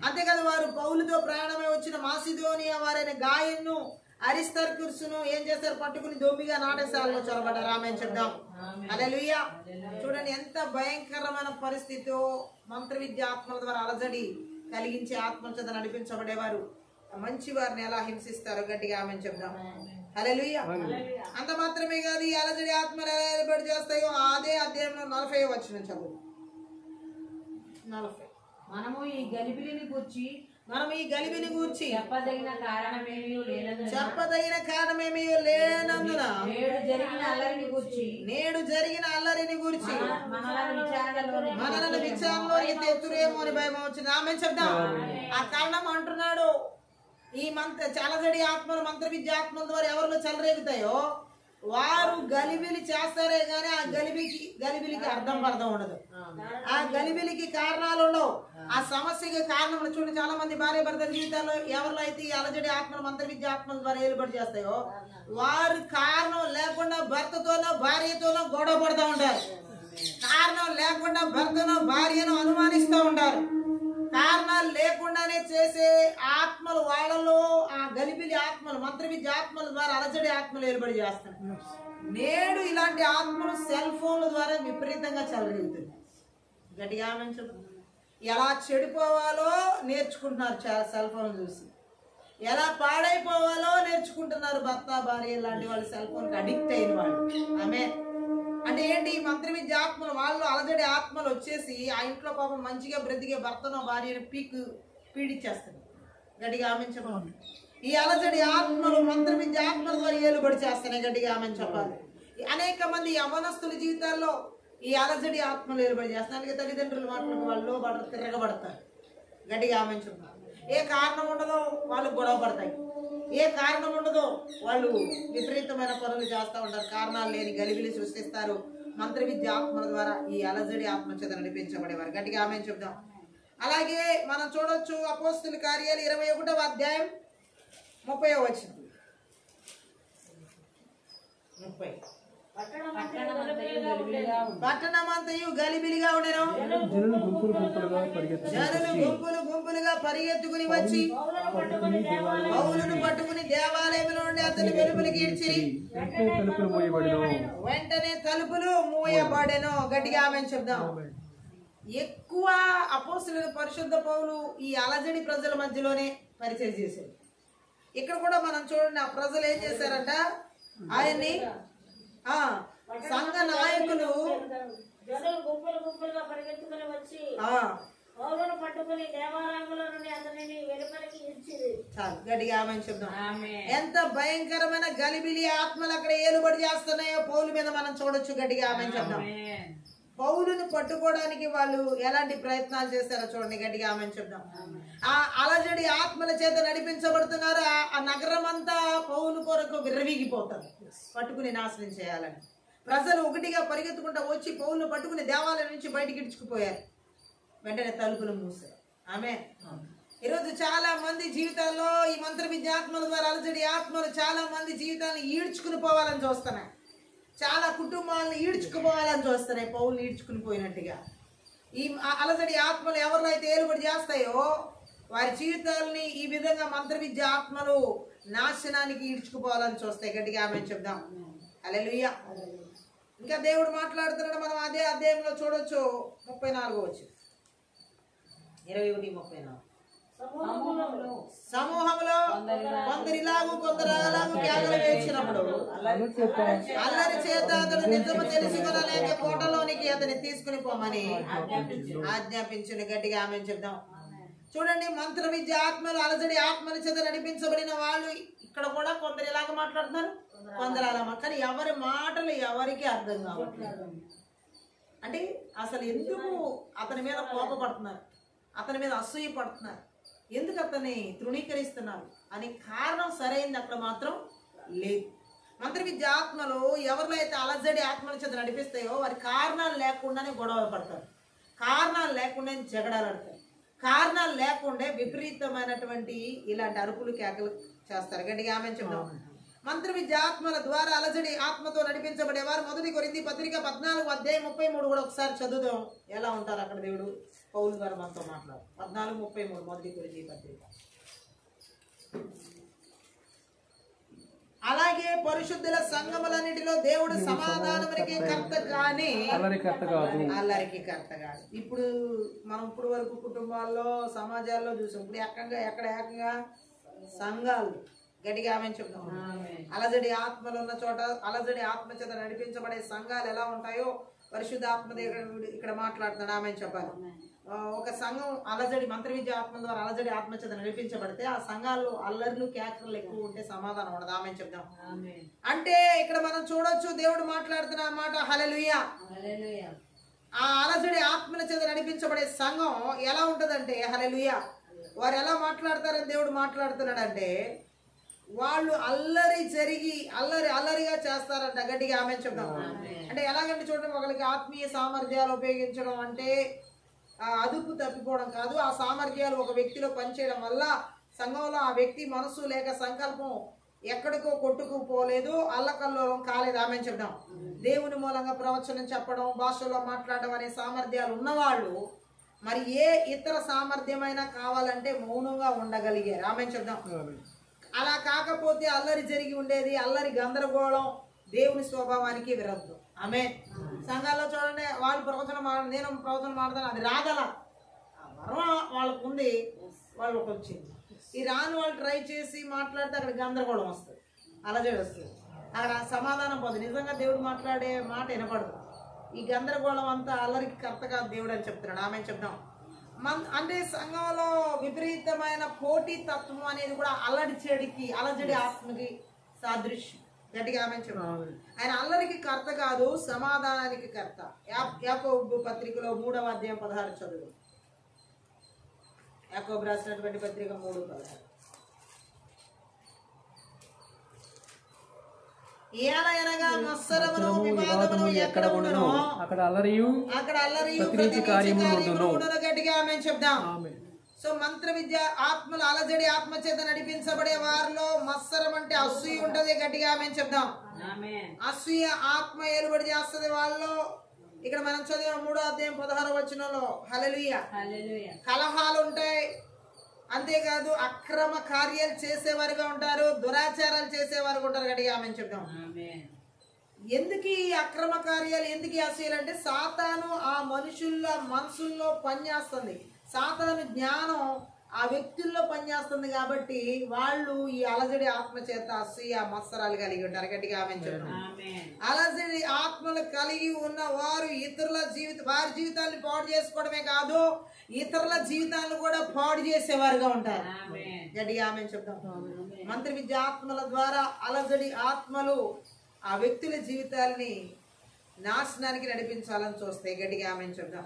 అంతేకాదు వారు పౌలుతో ప్రయాణమై వచ్చిన మాసిదోనియా వారైన గాయన్ను అరిస్తర్కును ఏం చేస్తారు? పట్టుకుని దొమ్మిగా నాటకశాలలో చొరబడ్డారు. ఆమె చెప్దాం. హల్లెలూయా. చూడండి ఎంత భయంకరమైన పరిస్థితితో మంత్ర విద్య ఆత్మల ద్వారా అలజడి కలిగించే ఆత్మ చేత నడిపించబడేవారు మంచి వారిని ఎలా హింసిస్తారో గట్టిగా ఆమె చెప్దాం. హల్లెలూయా. అంత మాత్రమే కాదు, ఈ అలజడి ఆత్మలు ఎలా ఏర్పాటు చేస్తాయో అదే అధ్యాయంలో 40వ వచనం చదువు. 40. మనము ఈ గలిబిలిని గూర్చి చెప్పదగిన కారణమేమీ లేనందున నేడు జరిగిన అల్లరిని గూర్చి మనలను విచారణలో తెచ్చురేమో అని భయం వచ్చింది. ఆమె చెప్దాం. ఆ కారణం అంటున్నాడు, ఈ అలజడి ఆత్మలు మంత్ర విద్య ఆత్మల ద్వారా ఎవరిలో చెలరేగుతాయో వారు గలిబిలి చేస్తారే గానీ ఆ గలిబిలికి అర్థం ఉండదు. ఆ గలిబిలికి కారణాలు ఉండవు. ఆ సమస్యకి కారణం చూడండి. చాలా మంది భార్య భర్తల జీవితాల్లో ఎవరిలో అయితే ఈ అలజడి ఆత్మలు మంత్ర విద్య ఆత్మల ద్వారా ఏలుబడి చేస్తాయో వారు కారణం లేకుండా భర్తతోనో భార్యతోనో గొడవ పడుతూ ఉంటారు. కారణం లేకుండా భర్తను భార్యను అనుమానిస్తూ ఉంటారు. కారణాలు లేకుండానే చేసే ఆత్మలు వాళ్ళలో ఆ గలిబిలి ఆత్మలు మంత్ర విద్య ఆత్మల ద్వారా అలజడి ఆత్మలు ఏర్పడి చేస్తారు. నేడు ఇలాంటి ఆత్మలు సెల్ ఫోన్ల ద్వారా విపరీతంగా చెలరేగుతుంది. గట్టిగా ఎలా చెడిపోవాలో నేర్చుకుంటున్నారు సెల్ ఫోన్ చూసి, ఎలా పాడైపోవాలో నేర్చుకుంటున్నారు భర్త భార్య లాంటి వాళ్ళు సెల్ ఫోన్కి అడిక్ట్ అయిన వాళ్ళు. ఆమె అంటే ఏంటి? ఈ మంత్ర విద్య ఆత్మలు వాళ్ళు అలజడి ఆత్మలు వచ్చేసి ఆ ఇంట్లో పాపం మంచిగా బ్రతికే భర్తను భార్యను పీడిచ్చేస్తారు. గట్టిగా ఆమె చెప్పాలి. ఈ అలజడి ఆత్మలు మంత్ర విద్య ఆత్మల ద్వారా ఏలుబడి చేస్తాయి. గట్టిగా ఆమె చెప్పాలి. అనేక మంది యవనస్తుల జీవితాల్లో ఈ అలజడి ఆత్మలు ఏలుబడి చేస్తాయి. అందుకే తల్లిదండ్రుల మాటలకు వాళ్ళు తిరగబడతారు. గట్టిగా ఆమె చెప్పాలి. ఏ కారణం ఉండదో వాళ్ళు గొడవ పడతాయి. ఏ కారణం ఉండదో వాళ్ళు విపరీతమైన పనులు చేస్తూ ఉంటారు. కారణాలు లేని గలిబిలి సృష్టిస్తారు. మంత్ర విద్య ఆత్మల ద్వారా ఈ అలజడి ఆత్మ చేత నడిపించబడేవారు. గట్టిగా ఆమె చెప్దాం. అలాగే మనం చూడొచ్చు అపోస్తుల కార్యాలు 21వ అధ్యాయం 30వ వచనం. 30. పట్టణమంతయు గలిబిలిగా ఉండెను. జనులు గుంపులుగా పరిగెత్తుకుని వచ్చి పౌలును పట్టుకుని దేవాలయంలో నుండి అతని వెలుపలికి ఈడ్చిరి. వెంటనే తలుపులు మూయబడెను. గట్టిగా ఆమె చెప్దాం. ఎక్కువ అపోస్తలుడైన పరిశుద్ధ పౌలు ఈ అలజడి ప్రజల మధ్యలోనే పరిచయం చేశారు. ఇక్కడ కూడా మనం చూడండి, ఆ ప్రజలు ఏం చేశారంట, ఆయన్ని సంఘ నాయకులు పౌలును పట్టుకుని దేవాలయంలో నుండి అతనిని వెలుపలికి ఇచ్చింది. చాలు, గట్టిగా ఆమె చెప్దాం. ఎంత భయంకరమైన గలిబిలి ఆత్మలు అక్కడ ఏలుబడి చేస్తున్నాయో పౌలు మీద మనం చూడొచ్చు. గట్టిగా ఆమె చెప్దాం. పౌలుని పట్టుకోవడానికి వాళ్ళు ఎలాంటి ప్రయత్నాలు చేస్తారో చూడండి. గట్టిగా ఆమె చెప్దాం. ఆ అలజడి ఆత్మల చేత నడిపించబడుతున్నారు. ఆ నగరం అంతా పౌలు కొరకు విర్రవీగిపోతారు, పట్టుకుని నాశనం చేయాలని. ప్రజలు ఒకటిగా పరిగెత్తుకుంటా వచ్చి పౌలును పట్టుకుని దేవాలయం నుంచి బయటికి ఇడ్చుకుపోయారు. వెంటనే తలుపులు మూసారు. ఆమె ఈరోజు చాలా మంది జీవితాల్లో ఈ మంత్ర విద్య ఆత్మల ద్వారా అలజడి ఆత్మలు చాలా మంది జీవితాలను ఈడ్చుకుని పోవాలని చూస్తున్నాయి. చాలా కుటుంబాలను ఈడ్చుకుపోవాలని చూస్తున్నాయి, పౌలు ఈడ్చుకుని పోయినట్టుగా. ఈ అలజడి ఆత్మలు ఎవరిలో అయితే ఏలుబడి చేస్తాయో వారి జీవితాలని ఈ విధంగా మంత్ర విద్య ఆత్మలు నాశనానికి ఈడ్చుకుపోవాలని చూస్తాయి. గట్టిగా ఆమె చెప్దాం. హల్లెలూయా. ఇంకా దేవుడు మాట్లాడుతున్నాడు. మనం అదే అధ్యాయంలో చూడొచ్చు. 34 వచ్చు, 21:34. సమూహంలో కొందరిలాగు కొందరు అలాగు కేకలు వేసినప్పుడు అల్లరి చేత అతడు నిజము తెలుసుకొనలేక కోటలోనికి అతన్ని తీసుకుని పోమని ఆజ్ఞాపించును. గట్టిగా ఆమె చెప్దాం. చూడండి, మంత్ర విద్య ఆత్మలు అలజడి ఆత్మల చేత నడిపించబడిన వాళ్ళు ఇక్కడ కూడా కొందరు ఇలాగ మాట్లాడుతున్నారు, కొందరు అలా. కానీ ఎవరి మాటలు ఎవరికి అర్థం కావట్లేదు. అంటే అసలు ఎందుకు అతని మీద కోపపడుతున్నారు, అతని మీద అసూయ పడుతున్నారు, ఎందుకు అతన్ని తృణీకరిస్తున్నారు అనే కారణం సరైనది అక్కడ మాత్రం లేదు. మంత్ర విద్య ఆత్మలు ఎవరిలో అయితే అలజడి ఆత్మల చేత నడిపిస్తాయో వారి కారణాలు లేకుండానే గొడవలు పడతారు, కారణాలు లేకుండానే జగడాలు ఆడతారు, కారణాలు లేకుండా విపరీతమైనటువంటి ఇలాంటి అరుపులు కేకలు చేస్తారు. గట్టిగా ఆమె చెప్తాం. మంత్ర విద్య ఆత్మల ద్వారా అలజడి ఆత్మతో నడిపించబడేవారు 1 కొరింథీ పత్రిక 14:33 కూడా ఒకసారి చదువుదాం. ఎలా ఉంటారు అక్కడ దేవుడు పౌలు గారు మనతో మాట్లాడు. 14:33 1 కొరింథీ పత్రిక. అలాగే పరిశుద్ధుల సంఘములన్నిటిలో దేవుడు సమాధానమునికి కర్త కానీ అల్లరికి కర్త కాదు. ఇప్పుడు మనం ఇప్పుడు వరకు కుటుంబాల్లో సమాజాల్లో చూసాం. ఇప్పుడు ఎక్కడ ఏకంగా సంఘాలు. గట్టిగా ఆమె చెప్తాం. అలజడి ఆత్మలు ఉన్న చోట అలజడి ఆత్మ చేత నడిపించబడే సంఘాలు ఎలా ఉంటాయో పరిశుద్ధ ఆత్మ ఇక్కడ మాట్లాడుతున్నాడు. ఆమె చెప్పాలి. ఒక సంఘం అలజడి మంత్ర విద్య ఆత్మ ద్వారా అలజడి ఆత్మ చేత నడిపించబడితే ఆ సంఘాల్లో అల్లర్లు కేకలు ఎక్కువ ఉంటే సమాధానం ఉండదు. ఆమె చెప్దాం. అంటే ఇక్కడ మనం చూడొచ్చు దేవుడు మాట్లాడుతున్న మాట. హల్లెలూయా. ఆ అలజడి ఆత్మల చేత నడిపించబడే సంఘం ఎలా ఉంటదంటే, హల్లెలూయా, వారు ఎలా మాట్లాడతారని దేవుడు మాట్లాడుతున్నాడంటే వాళ్ళు అల్లరి జరిగి అల్లరిగా చేస్తారంట. గట్టిగా ఆమె చెప్దాం. అంటే ఎలాగంటే చూడండి, ఒకరికి ఆత్మీయ సామర్థ్యాలు ఉపయోగించడం అంటే అదుపు తప్పిపోవడం కాదు. ఆ సామర్థ్యాలు ఒక వ్యక్తిలో పనిచేయడం వల్ల సంఘంలో ఆ వ్యక్తి మనసు లేక సంకల్పం ఎక్కడికో కొట్టుకుపోలేదు, అల్లకల్లోలం కాలేదు. ఆమె చెప్దాం. దేవుని మూలంగా ప్రవచనం చెప్పడం, భాషలో మాట్లాడడం అనే సామర్థ్యాలు ఉన్నవాళ్ళు మరి ఏ ఇతర సామర్థ్యమైనా కావాలంటే మౌనంగా ఉండగలిగారు. ఆమె చెప్దాం. అలా కాకపోతే అల్లరి జరిగి ఉండేది, అల్లరి గందరగోళం దేవుని స్వభావానికి విరుద్ధం. ఆమె సంఘాల్లో చూడండి, వాళ్ళు నేను ప్రవచనం మాడతాను, అది రాగల వరం వాళ్ళకు ఉంది, వాళ్ళకి వచ్చింది. ఈ రాని వాళ్ళు ట్రై చేసి మాట్లాడితే అక్కడ గందరగోళం వస్తుంది, అలజడి వస్తుంది, అక్కడ సమాధానం పోదు, నిజంగా దేవుడు మాట్లాడే మాట వినపడదు. ఈ గందరగోళం అంతా అల్లరికి కర్త కాదు దేవుడు అని చెప్తున్నాడు. ఆమె చెప్దాం. అంటే సంఘంలో విపరీతమైన పోటీ తత్వం అనేది కూడా అలజడి ఆత్మకి సాదృశ్యం. గట్టిగా ఆమె చెప్తాం. ఆయన అల్లరికి కర్త కాదు, సమాధానానికి కర్త. యాకోబు పత్రికలో 3:16 చదువు. యాకోబు రాసినటువంటి పత్రిక 3:16. ఏలయనగా మత్సరమును వివాదమును ఎక్కడ ఉండునో అక్కడ అల్లరియు ప్రతినిధి కార్యములు ఉండును. గట్టిగా ఆమేన్ చెప్దాం. సో మంత్ర విద్య ఆత్మలు అలజడి ఆత్మ చేత నడిపించబడే వారిలో మత్సరం అంటే అసూయ ఉంటది. గట్టిగా ఆమేన్ చెప్దాం. అసూయ ఆత్మ ఏలుబడి చేస్తుంది వాళ్ళలో. ఇక్కడ మనం చదివిన 3:16 హల్లెలూయా. కలహాలు ఉంటాయి, అంతేకాదు అక్రమ కార్యాలు చేసేవారుగా ఉంటారు, దురాచారాలు చేసేవారు ఉంటారు. గట్టిగా ఆమేన్ చెప్దాం. ఎందుకు ఈ అక్రమ కార్యాలు, ఎందుకు అసూయలు అంటే సాతాను ఆ మనుషుల్లో మనసుల్లో పనిచేస్తుంది. సాతాను జ్ఞానం ఆ వ్యక్తుల్లో పనిచేస్తుంది కాబట్టి వాళ్ళు ఈ అలజడి ఆత్మ చేత అసూయ మత్సరాలు కలిగి ఉంటారు. గట్టిగా ఆమె అలజడి ఆత్మలు కలిగి ఉన్న వారు ఇతరుల వారి జీవితాన్ని పాడు చేసుకోవడమే కాదు, ఇతరుల జీవితాలను కూడా పాడు చేసేవారుగా ఉంటారు. గట్టిగా ఆమె చెప్తాం. మంత్రి విద్య ఆత్మల ద్వారా అలజడి ఆత్మలు ఆ వ్యక్తుల జీవితాలని నాశనానికి నడిపించాలని చూస్తాయి. గట్టిగా ఆమె చెప్తాం.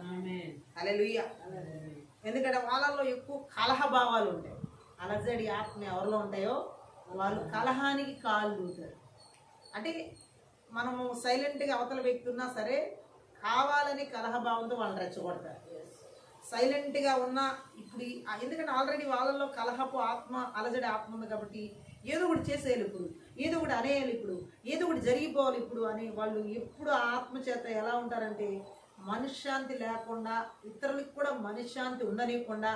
హల్లెలూయా. ఎందుకంటే వాళ్ళలో ఎక్కువ కలహ భావాలు ఉంటాయి. అలజడి ఆత్మ ఎవరిలో ఉంటాయో వాళ్ళు కలహానికి కాళ్ళు దూతారు. అంటే మనము సైలెంట్గా అవతల వ్యక్తి ఉన్నా సరే కావాలని కలహభావంతో వాళ్ళని రెచ్చగొడతారు. సైలెంట్గా ఉన్న ఇప్పుడు ఎందుకంటే ఆల్రెడీ వాళ్ళల్లో కలహపు ఆత్మ అలజడి ఆత్మ ఉంది కాబట్టి ఏదో ఒకటి చేసేయాలి, ఇప్పుడు ఏదో ఒకటి అనేయాలి, ఇప్పుడు ఏదో ఒకటి జరిగిపోవాలి ఇప్పుడు అని వాళ్ళు ఎప్పుడు ఆత్మ చేత ఎలా ఉంటారంటే మనశ్శాంతి లేకుండా, ఇతరులకు కూడా మనశ్శాంతి ఉండనివ్వకుండా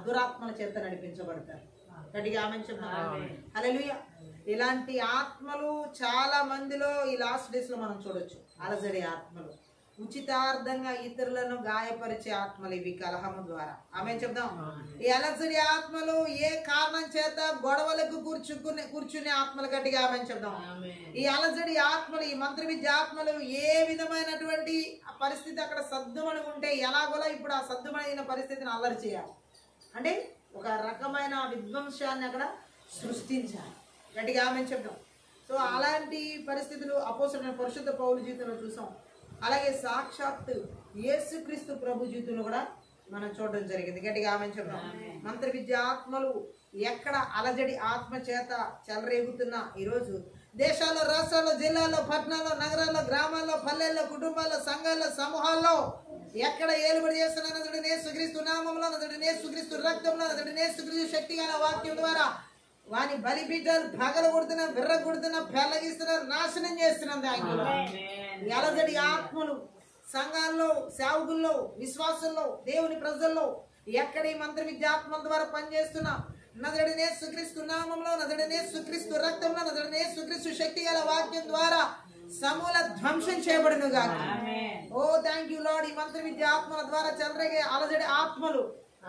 దురాత్మల చేత నడిపించబడతారు. గట్టిగా ఆమె చెప్తారు. హల్లెలూయా. ఇలాంటి ఆత్మలు చాలా మందిలో ఈ లాస్ట్ డేస్ లో మనం చూడొచ్చు. అలజడి ఆత్మలు, ఉచితార్థంగా ఇతరులను గాయపరిచే ఆత్మలు ఇవి కలహము ద్వారా. ఆమె చెప్దాం. ఈ అలజడి ఆత్మలు ఏ కారణం చేత గొడవలకు కూర్చునే ఆత్మలు. గట్టిగా ఆమె చెప్దాం. ఈ అలజడి ఆత్మలు, ఈ మంత్ర విద్య ఆత్మలు ఏ విధమైనటువంటి పరిస్థితి అక్కడ సద్దుమణి ఉంటే ఎలాగోలా ఇప్పుడు ఆ సద్దుమణిన పరిస్థితిని అల్లరి చేయాలి, అంటే ఒక రకమైన విధ్వంసాన్ని అక్కడ సృష్టించాలి. గట్టిగా ఆమె చెప్దాం. సో అలాంటి పరిస్థితులు అపోస్తలుడైన పరిశుద్ధ పౌలు జీవితంలో చూసాం. అలాగే సాక్షాత్ యేసుక్రీస్తు ప్రభు జీవితంలో కూడా మనం చూడడం జరిగింది. గట్టిగా ఆమె చెప్దాం. మంత్ర విద్య ఆత్మలు ఎక్కడ అలజడి ఆత్మ చేత చెలరేగుతున్నా ఈరోజు దేశాల్లో, రాష్ట్రాల్లో, జిల్లాల్లో, పట్టణాల్లో, నగరాల్లో, గ్రామాల్లో, పల్లెల్లో, కుటుంబాల్లో, సంఘాల్లో, సమూహాల్లో ఎక్కడ ఏలుబడి చేస్తున్నా నదుడిని యేసుక్రీస్తు నామములో, నదుడిని యేసుక్రీస్తు రక్తంలో, నదుడిని యేసుక్రీస్తు శక్తి గల వాక్యం ద్వారా వాని బలిపీఠాలు పగలు కొడుతున్నా, బిర్ర కొడుతున్నా, పెళ్ళగిస్తున్నారు, నాశనం చేస్తున్నారు. దాంట్లో అలజడి ఆత్మలు సంఘాల్లో, సేవకుల్లో, విశ్వాసంలో, దేవుని ప్రజల్లో ఎక్కడ ఈ మంత్ర విద్యాత్మల ద్వారా పనిచేస్తున్నా నదుడిని యేసుక్రీస్తు నామములో, నదుడిని యేసుక్రీస్తు రక్తంలో, నదుడిని యేసుక్రీస్తు శక్తి గల వాక్యం ద్వారా సమూల ధ్వంసం చేయబడును గాక. ఓ థ్యాంక్ యూ లార్డ్. ఈ మంత్ర విద్య ఆత్మల ద్వారా చెలరేగే అలజడి ఆత్మలు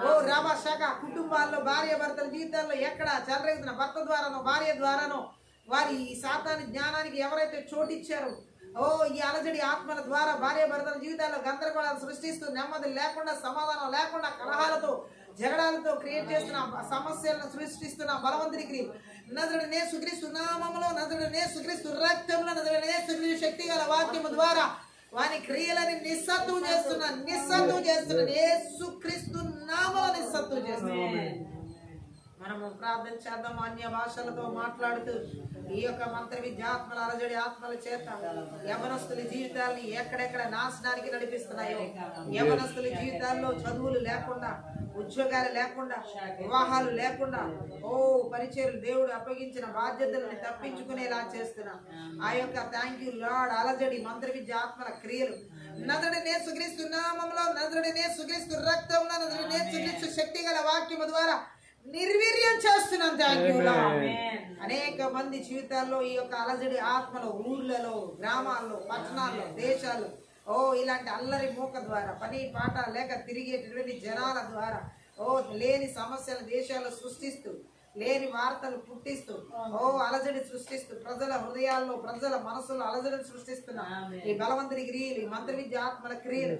ఓ రాబా శాఖ కుటుంబాల్లో, భార్య భర్తల జీవితాల్లో ఎక్కడ చెలరేగుతున్న భర్త ద్వారానో భార్య ద్వారానో వారి ఈ సాతాని జ్ఞానానికి ఎవరైతే చోటిచ్చారో ఓ ఈ అలజడి ఆత్మల ద్వారా భార్య భర్తల జీవితాల్లో గందరగోళాలు సృష్టిస్తూ నెమ్మది లేకుండా, సమాధానం లేకుండా, కలహాలతో, జగడాలతో క్రియేట్ చేస్తున్న సమస్యలను సృష్టిస్తున్న బలవంతునికి నదుడిని యేసుక్రీస్తు నామములో, నదుడిని యేసుక్రీస్తు రక్తంలో, నదుడిని యేసుక్రీస్తు శక్తి గల వాక్యము ద్వారా వాని క్రియలని నిస్సత్తు చేస్తున్న యేసుక్రీస్తు నామములో నిస్సత్తు చేస్తున్నా. మనము ప్రార్థన చేద్దాం. అన్య భాషలతో మాట్లాడుతూ ఈ యొక్క మంత్ర విద్యాత్మల అలజడి ఆత్మల చేత యవనస్తుల జీవితాల్ని ఎక్కడెక్కడ నాశనానికి నడిపిస్తున్నాయో, యవనస్తుల జీవితాల్లో చదువులు లేకుండా, ఉద్యోగాలు లేకుండా, వివాహాలు లేకుండా, ఓ పరిచర్లు దేవుడు అప్పగించిన బాధ్యతలను తప్పించుకునేలా చేస్తున్నా ఆ యొక్క థ్యాంక్ యూ లార్డ్ అలజడి మంత్ర విద్య ఆత్మల క్రియలు నదుడిని యేసుక్రీస్తు నామములో, నదుడిని యేసుక్రీస్తు రక్తంలో, నదుడిని యేసుక్రీస్తు శక్తి గల వాక్యము ద్వారా నిర్వీర్యం చేస్తున్నాం. Thank you lord. అనేక మంది జీవితాల్లో ఈ యొక్క అలజడి ఆత్మలో ఊర్లలో, గ్రామాల్లో, పట్టణాల్లో, దేశాల్లో ఓ ఇలాంటి అల్లరి మూక ద్వారా పని పాట లేక తిరిగేటటువంటి జనాల ద్వారా ఓ లేని సమస్యలు దేశాల్లో సృష్టిస్తూ, లేని వార్తలు పుట్టిస్తూ, ఓ అలజడి సృష్టిస్తూ, ప్రజల హృదయాల్లో, ప్రజల మనసులో అలజడిని సృష్టిస్తున్నా ఈ బలవంతుని క్రియలు, ఈ మంత్ర విద్య ఆత్మల క్రియలు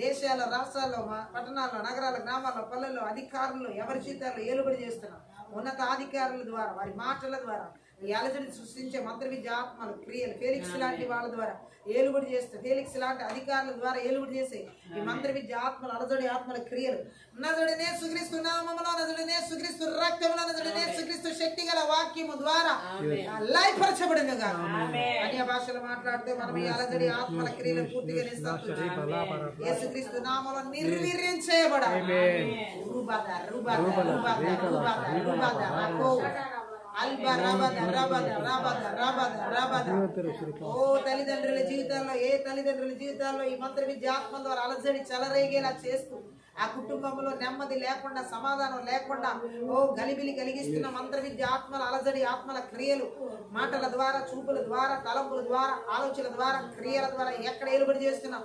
దేశాల్లో, రాష్ట్రాల్లో, పట్టణాల్లో, నగరాల్లో, గ్రామాల్లో, పల్లెల్లో, అధికారులు ఎవరి జీవితాల్లో ఏలుబడి చేస్తున్నా ఉన్నతాధికారుల ద్వారా, వారి మాటల ద్వారా ఈ అలజడి సృష్టించే మంత్ర విద్య ఆత్మలు క్రియలు ఫెలిక్స్ లాంటి వాళ్ళ ద్వారా ఏలుబడి చేస్తూ, ఫెలిక్స్ లాంటి అధికారుల ద్వారా ఏలుబడి చేసే ఈ మంత్ర విద్య ఆత్మలు అలజడి ఆత్మల క్రియలు నదుడిని యేసుక్రీస్తు నామములో, నదుడిని యేసుక్రీస్తు రక్తంలో, నదుడిని యేసుక్రీస్తు శక్తి గల వాక్యము ద్వారా లయపరచబడును గాక. అన్య భాషలు మాట్లాడితే మనం ఈ అలజడి ఆత్మల క్రియలు పూర్తిగా యేసుక్రీస్తు నామములో నిర్వీర్యం చేయబడాలి. ఓ తల్లిదండ్రుల జీవితాల్లో, ఏ తల్లిదండ్రుల జీవితాల్లో ఈ మంత్ర విద్య ఆత్మ ద్వారా అలజడి చెలరేగేలా చేస్తూ ఆ కుటుంబంలో నెమ్మది లేకుండా, సమాధానం లేకుండా ఓ గలిబిలి కలిగిస్తున్న మంత్ర విద్య ఆత్మల అలజడి ఆత్మల క్రియలు మాటల ద్వారా, చూపుల ద్వారా, తలంపుల ద్వారా, ఆలోచనల ద్వారా, క్రియల ద్వారా ఎక్కడ ఏలుబడి చేస్తున్నాం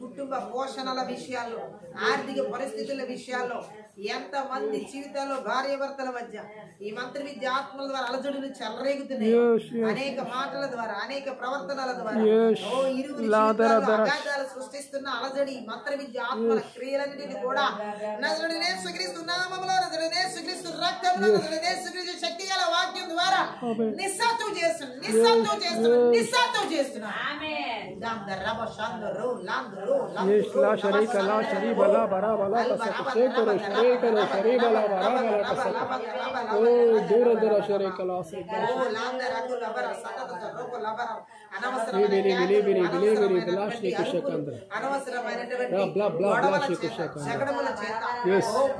కుటుంబ పోషణల విషయాల్లో, ఆర్థిక పరిస్థితుల విషయాల్లో, ఎంతమంది జీవితాల్లో భార్యాభర్తల మధ్య ఈ మంత్ర విద్య ఆత్మల ద్వారా అలజడులు చెలరేగుతున్నాయి. అనేక మాటల ద్వారా, అనేక ప్రవర్తనల ద్వారా ఇరువురి జీవితాల్లో అగాధాలు సృష్టిస్తున్న అలజడి మంత్ర విద్య ఆత్మల క్రియలన్నిటిని కూడా నజరుడైన యేసుక్రీస్తు నామములో, నజరుడైన యేసుక్రీస్తు రక్తంలో, నజరుడైన యేసుక్రీస్తు శక్తి గల వాక్యం ద్వారా నిస్సాతం చేస్తున్నాడు.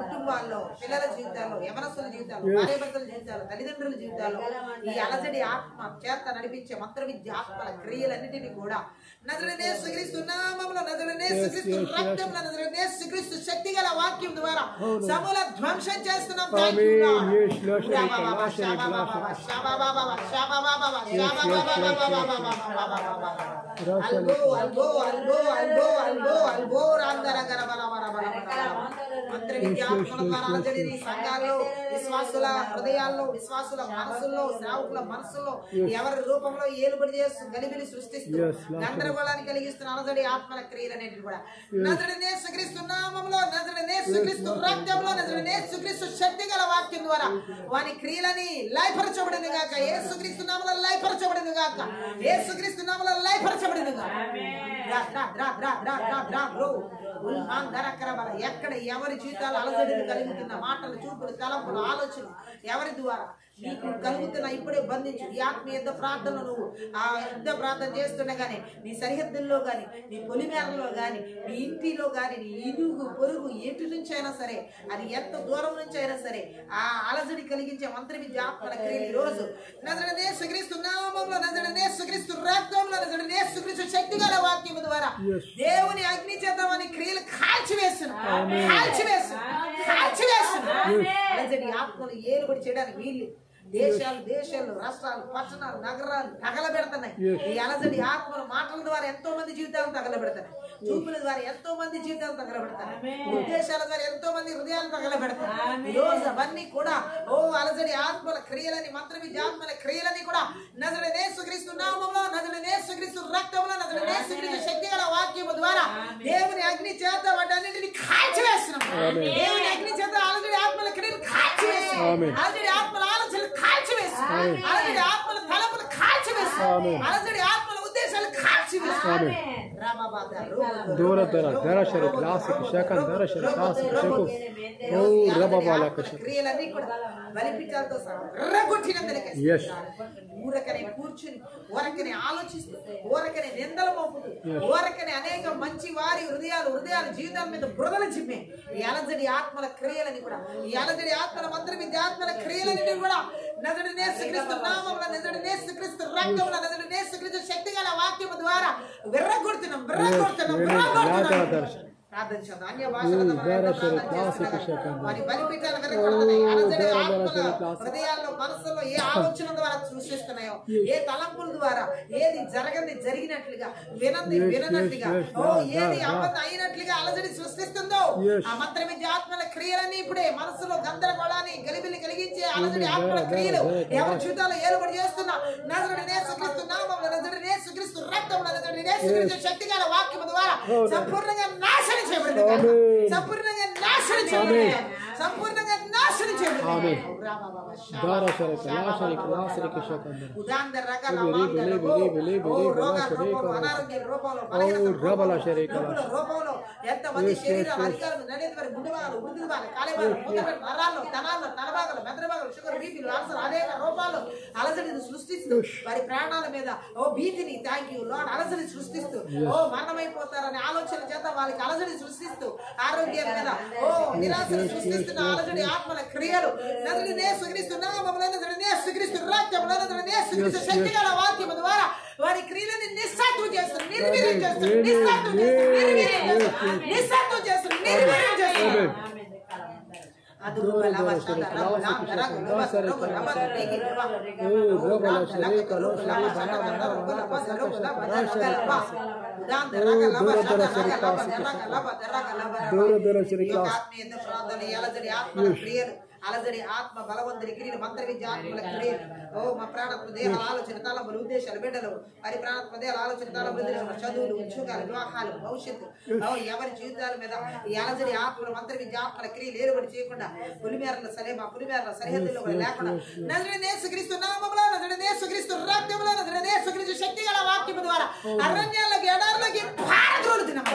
కుటుంబాల్లో, పిల్లల జీవితాల్లో, యవనస్తుల జీవితాల్లో, భార్యాభర్తల జీవితాల్లో, తల్లిదండ్రుల జీవితాల్లో ఈ అలజడి ఆత్మ చేత నడిపించే మంత్ర విద్య ఆత్మల క్రియలన్నిటిని కూడా నజరుడైన యేసుక్రీస్తు నామములో, నజరుడైన యేసుక్రీస్తు రక్తంలో, నజరుడైన యేసుక్రీస్తు శక్తి గల వాక్యం ద్వారా సమూల ధ్వంసం చేస్తున్నాం. మంత్ర విద్య ఆత్మల ద్వారా అలజడిని సంఘాల్లో, విశ్వాసుల హృదయాల్లో, విశ్వాసుల మనసుల్లో, సేవకుల మనసుల్లో ఎవరి రూపంలో ఏలుబడి చేస్తూ గలిబిలి సృష్టిస్తూ గందరగోళాన్ని కలిగిస్తున్న అలజడి ఆత్మల క్రియలనేటివి కూడా నజరుడైన యేసుక్రీస్తు నామములో, నజరుడైన యేసుక్రీస్తు రక్తంలో, నజరుడైన యేసుక్రీస్తు శక్తి గల వాక్యం ద్వారా వాని క్రియలని లయపరచబడిన గాక. యేసుక్రీస్తు నామములో లయపరచబడిన గాక. యేసుక్రీస్తు నామములో లయపరచబడిన గాక. ఎక్కడ ఎవరి జీవితాలు అలజడిని కలుగుతున్న మాటలు, చూపులు, తలంపులు, ఆలోచనలు ఎవరి ద్వారా నీకు కలుగుతున్నా ఇప్పుడే బంధించు. ఈ ఆత్మ యుద్ధ ప్రార్థనలో నువ్వు ఆ యుద్ధ ప్రార్థన చేస్తుండగానే నీ సరిహద్దుల్లో గాని, నీ పొలిమేరలో గాని, నీ ఇంటిలో గాని, నీ ఇరుగు పొరుగు ఎటు నుంచి అయినా సరే, అది ఎంత దూరం నుంచి అయినా సరే ఆ అలజడి కలిగించే మంత్ర విద్య ఆత్మల క్రియలు ఈ రోజు నజరుడైన యేసుక్రీస్తు నామములో, నజరుడైన యేసుక్రీస్తు రక్తంలో, నజరుడైన యేసుక్రీస్తు శక్తి గల వాక్యము ద్వారా దేవుని అగ్ని చేత వాని క్రియలు కాల్చివేస్తున్నాం. అలజడి ఆత్మలు ఏలుబడి చేయడానికి వీళ్ళు దేశాలు, రాష్ట్రాలు, పట్టణాలు, నగరాలు తగలబెడుతున్నాయి. ఈ అలజడి ఆత్మల మాటల ద్వారా ఎంతో మంది జీవితాలను తగలబెడతాయి. చూపుల ద్వారా ఎంతో మంది జీవితాలు తగలబెడతాయి. ఉద్దేశాల ద్వారా ఎంతో మంది హృదయాలు తగలబెడతాయి. ఈ రోజు అవన్నీ కూడా అలజడి ఆత్మల క్రియలని, మంత్ర విద్య ఆత్మల క్రియలని కూడా నజరుడైన యేసుక్రీస్తు నామములో, నజరుడైన యేసుక్రీస్తు రక్తంలో, నజరుడైన యేసుక్రీస్తు శక్తి గల వాక్యము ద్వారా దేవుని అగ్ని చేత వాటన్నిటిని కాల్చివేస్తున్నాం. దేవుని అగ్ని చేత అలజడి ఆత్మల క్రియలు కాల్చివేస్తున్నాం. అలజడి ఆత్మల ఆలోచనలు కాల్చివేస్తున్నాం. అలజడి ఆత్మల తలపులు కాల్చివేస్తున్నాం. అలజడి ఆత్మల ఉద్దేశాలు కాల్చివేస్తున్నాం. క్రియలన్నీ కూడా బలిపీఠాలతో ఊరకనే కూర్చుని, ఊరకనే ఆలోచిస్తూ, ఊరకనే నిందలు మోపుతూ, ఊరకనే అనేక మంచి వారి హృదయాలు జీవితాల మీద బురదలు చిమ్మే ఈ అలజడి ఆత్మల క్రియలని కూడా, ఈ అలజడి ఆత్మల మంత్ర విద్య ఆత్మల క్రియలని కూడా నజరుడైన యేసుక్రీస్తు నామములో, నజరుడైన యేసుక్రీస్తు రక్తములో, నజరుడైన యేసుక్రీస్తు శక్తి గల వాక్యము ద్వారా విర్రగొడుతున్నాం. ప్రార్థన చేద్దాం. అన్య భాషలతో వారి బలిపీఠాలు విరగొడుతున్నాయి. అలజడి ఆత్మల హృదయాల్లో, మనసుల్లో ఏ ఆలోచన ద్వారా సృష్టిస్తున్నాయో, ఏ తలంపుల ద్వారా ఏది జరిగినట్లుగా, విననట్లుగా, ఏది అబద్ధం అయినట్లుగా అలజడి సృష్టిస్తుందో ఆ మంత్ర విద్య ఆత్మల క్రియలన్నీ ఇప్పుడే మనసులో గందరగోళాన్ని, గలిబిలి కలిగించే అలజడి ఆత్మల క్రియలు ఎవరి జీవితాల్లో ఏలుబడి చేస్తున్నా నజరుడైన యేసుక్రీస్తు నామములో, నజరుడైన యేసుక్రీస్తు రక్తములో, నజరుడైన యేసుక్రీస్తు శక్తి గల వాక్యము ద్వారా సంపూర్ణంగా నాశనం చేయబడింది. సంపూర్ణంగా నాశనం చేయబడింది. సంపూర్ణంగా నాశనం చేయబడింది. ఎంతమంది శరీరాలు, అధికారులు, నడేది గుండెవాళ్ళు, ఉద్దివాళ్ళు, కాలేవాళ్ళు, నరాల్లో, తనాల్లో, తలభాగాలు, మెదడుభాగాలు, షుగర్, బీపీలు, అల్సర్, అనేక రూపాలు అలజడిని సృష్టిస్తూ వారి ప్రాణాల మీద భీతిని అలజడి సృష్టిస్తూ మరణమైపోతారనే ఆలోచన చేత వాళ్ళకి అలజడి సృష్టిస్తూ ఆరోగ్యం మీద నిరాశను సృష్టిస్తున్న అలజడి ఆత్మల క్రియలు నజరుడైన యేసుక్రీస్తు నామములో, నజరుడైన యేసుక్రీస్తు రక్తములో, నజరుడైన యేసుక్రీస్తు శక్తి గల వాక్యము ద్వారా వారి క్రియలని నిస్సాత్వం చేస్తారు, నిర్వీర్యం చేస్తారు, నిస్సాత్వం చేస్తారు, నిర్వీర్యం చేస్తారు. అలజడి ఆత్మ బలవంతుని క్రియలు మంత్ర విద్య ఆత్మల క్రియలు ఓ మా ప్రాణాత్మ దేహాల ఆలోచన తలంపులు ఉద్దేశాలు బిడ్డలు మరి ప్రాణాత్మ దేహాల ఆలోచన తలంపులు ఉద్దేశాలు చదువులు ఉద్యోగాలు వివాహాలు భవిష్యత్తు ఎవరి జీవితాల మీద ఈ అలజడి ఆత్మలు మంత్ర విద్య ఆత్మల క్రియలు ఏలుబడి చేయకుండా పులిమేరల సలేమా పులిమేరల సరిహద్దుల్లో లేకుండా నజరేయుడైన యేసుక్రీస్తు నామములో నజరేయుడైన యేసుక్రీస్తు రక్తములో నజరేయుడైన యేసుక్రీస్తు శక్తి గల వాక్యము ద్వారా అరణ్యాలకు ఎడారులకి పారద్రోలుతున్నాము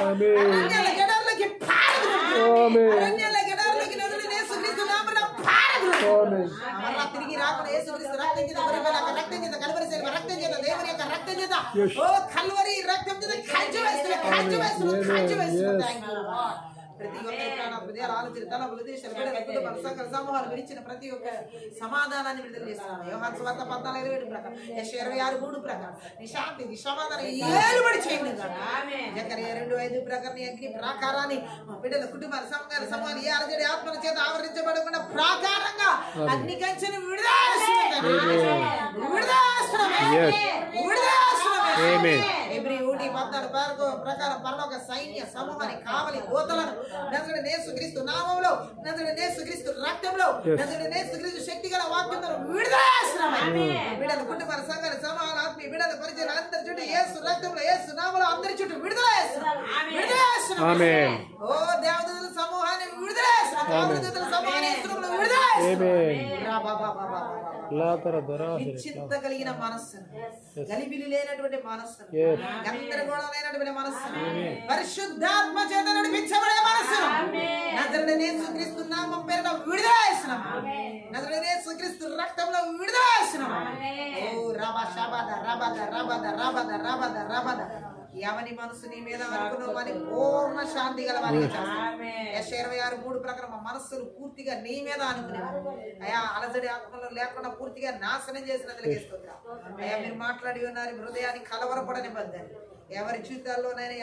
అరణ్యాలకు ఎడారులకి పారద్రోలుతున్నాము అరణ్యాలకు ఎడారులకి నజరేయుడైన యేసుక్రీస్తు నామములో మరలా తిరిగి రాకుండా యేసుక్రీస్తు రక్తం చేత రక్తం చేత కలువరి శిలువ రక్తం చేత దేవుని యొక్క రక్తం చేత ఓ కల్వరి రక్తం చేత ప్రతి ఒక్కరి ప్రాణాత్మ ఆలోచన తలపులు దేశాలు కుటుంబాలు సకల సమూహాలు విడిచిన ప్రతి ఒక్క సమాధానాన్ని విడుదల చేస్తున్నాను. యోహాను సువార్త 14:27 ప్రకారం యెషయా 26:3 ప్రకారం నీ శాంతి నీ సమాధానం ఏలుబడి చేయండి. జకర్యా 2:5 ప్రకారం నీ అగ్ని ప్రాకారాన్ని బిడ్డల కుటుంబాల సమూహాలు ఏ అలజడి ఆత్మల చేత ఆవరించబడకుండా ప్రాకారంగా అగ్ని కంచెను ప్రకారం పరలోక సైన్య సమూహాన్ని కావలి దూతలను నజరేయుడైన యేసుక్రీస్తు నామములో నజరేయుడైన యేసుక్రీస్తు రక్తంలో నజరేయుడైన యేసుక్రీస్తు శక్తి గల వాక్యంతో విడుదల చేస్తున్నాము. బిడ్డల కుటుంబాల సంఘాల సమూహాల ఆత్మీయ బిడ్డల పరిచయం అందరి చుట్టూ యేసు రక్తంలో యేసు నామములో అందరి చుట్టూ విడుదల చేస్తున్నాము. ఓ దేవదూతల సమూహాన్ని విడుదల చేస్తున్నాము. దేవదూతల సమూహాన్ని విడుదల నిశ్చింత కలిగిన మనస్సును గలిబిలి లేనటువంటి మనస్సును గందరగోళం లేనటువంటి మనస్సును పరిశుద్ధాత్మ చేత నడిపించబడే మనస్సును నజరేయుడైన యేసుక్రీస్తు నామం పేరిట విడుదల చేస్తున్నాము. నజరేయుడైన యేసుక్రీస్తు రక్తంలో విడుదల చేస్తున్నాము. ఓ రబా షబద రబద రబద రబద రబద రబద ఎవని మనసు నీ మీద అనుకున్నావని పూర్ణ శాంతి గల వారికి యెషయా 26:3 ప్రకారం మా మనస్సులు పూర్తిగా నీ మీద అనుకునేవారు అయా అలజడి ఆత్మలో లేకుండా పూర్తిగా నాశనం చేసినందుకు స్తోత్రం. అయ్యా మీరు మాట్లాడి ఉన్నారు హృదయాన్ని కలవరపడనివ్వద్దని ఎవరి జీవితాల్లోనైనా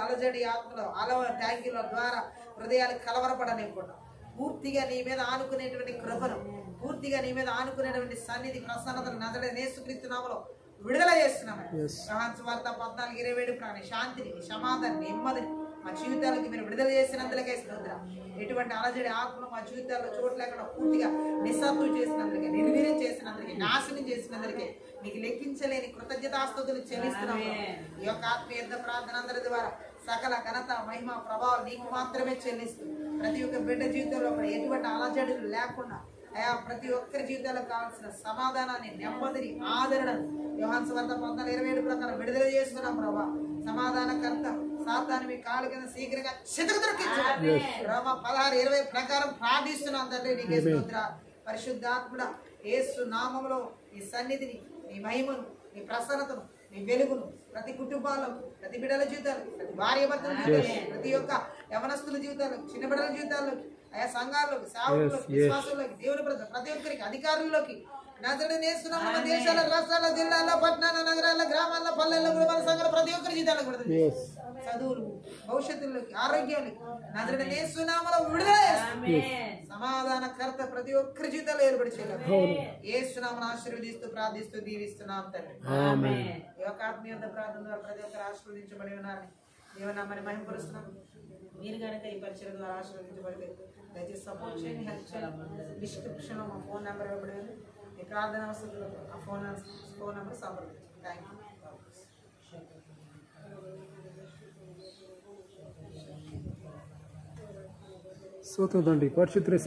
అలజడి ఆత్మలో ట్యాంకుల ద్వారా హృదయాలు కలవరపడనివ్వకుండా పూర్తిగా నీ మీద ఆనుకునేటువంటి కృపను పూర్తిగా నీ మీద ఆనుకునేటువంటి సన్నిధి ప్రసన్నతను నజరేయుడైన యేసుక్రీస్తు నామములో విడుదల చేస్తున్నాము. యోహాను సువార్త 14:27 ప్రాణి శాంతిని సమాధానం నెమ్మదిని మా జీవితాలకి మీరు విడుదల చేసినందుకే స్తోత్రం. ఎటువంటి అలజడి ఆత్మను మా జీవితాల్లో చోటు లేకుండా పూర్తిగా నిస్సత్తులు చేసినందుకే నిర్వీర్యం చేసినందుకే నాశనం చేసినందుకే మీకు లెక్కించలేని కృతజ్ఞతాస్తుతులు చెల్లిస్తున్నాము. ఈ యొక్క ఆత్మీయ యుద్ధ ప్రార్థన అందరి ద్వారా సకల ఘనత మహిమ ప్రభావం నీకు మాత్రమే చెల్లిస్తూ ప్రతి ఒక్క బిడ్డ జీవితంలో ఎటువంటి అలజడులు లేకుండా అయా ప్రతి ఒక్కరి జీవితాలకు కావాల్సిన సమాధానాన్ని నెమ్మదిని ఆదరణను యోహాను సువార్త 14:27 ప్రకారం విడుదల చేస్తున్నాం. ప్రభా సమాధానకర్త సాతాను మీ కాళ్ళ కింద శీఘ్రంగా చితకదొరికించండి. రోమా 16:20 ప్రకారం ప్రార్థిస్తున్నాం తండ్రి. నీకే స్తోత్రాలు. పరిశుద్ధాత్ముడా యేసు నామములో నీ సన్నిధిని నీ మహిమను నీ ప్రసన్నతను నీ వెలుగును ప్రతి కుటుంబాల్లో ప్రతి బిడ్డల జీవితాలు ప్రతి భార్య భర్తల జీవితాలు ప్రతి ఒక్క యవనస్తుల జీవితాలు చిన్న బిడ్డల జీవితాల్లోకి ఆయా సంఘాల్లోకి సేవకుల్లోకి విశ్వాసుల్లోకి దేవుని ప్రతి ఒక్కరికి అధికారుల్లోకి నజరేయుడైన యేసు నామములో దేశాల రాష్ట్రాల జిల్లాల్లో పట్టణాల నగరాల గ్రామాల్లో పల్లెల్లో కూడా మన సంఘాల ప్రతి ఒక్కరి జీవితాలకు విడుదల చదువులు భవిష్యత్తులోకి ఆరోగ్యానికి నజరేయుడైన యేసు నామములో విడుదల సమాధానకర్త ప్రతి ఒక్కరి జీవితాల్లో ఏర్పడి చేయాలి. యేసు నామమును ఆశీర్వదిస్తూ ప్రార్థిస్తూ దీవిస్తున్నాం తండ్రి. ఈ యొక్క ఆత్మీయ ప్రార్థన ద్వారా ప్రతి ఒక్కరు ఆశీర్వదించబడి ఉన్నారని దేవనామని మహిమపరుస్తున్నాం. మీరు కనుక ఈ పరిచయం ద్వారా ఆశీర్వదించబడితే దయచేసి సపోర్ట్ చేయండి, హెల్ప్ చేయండి. డిస్క్రిప్షన్ మా ఫోన్ నెంబర్ ఇవ్వబడింది. మీ ప్రార్థన అవసరాలకు ఆ ఫోన్ నెంబర్ సంప్రదించండి. Thank you. స్తోత్రం తండ్రి. పరిశుద్ధ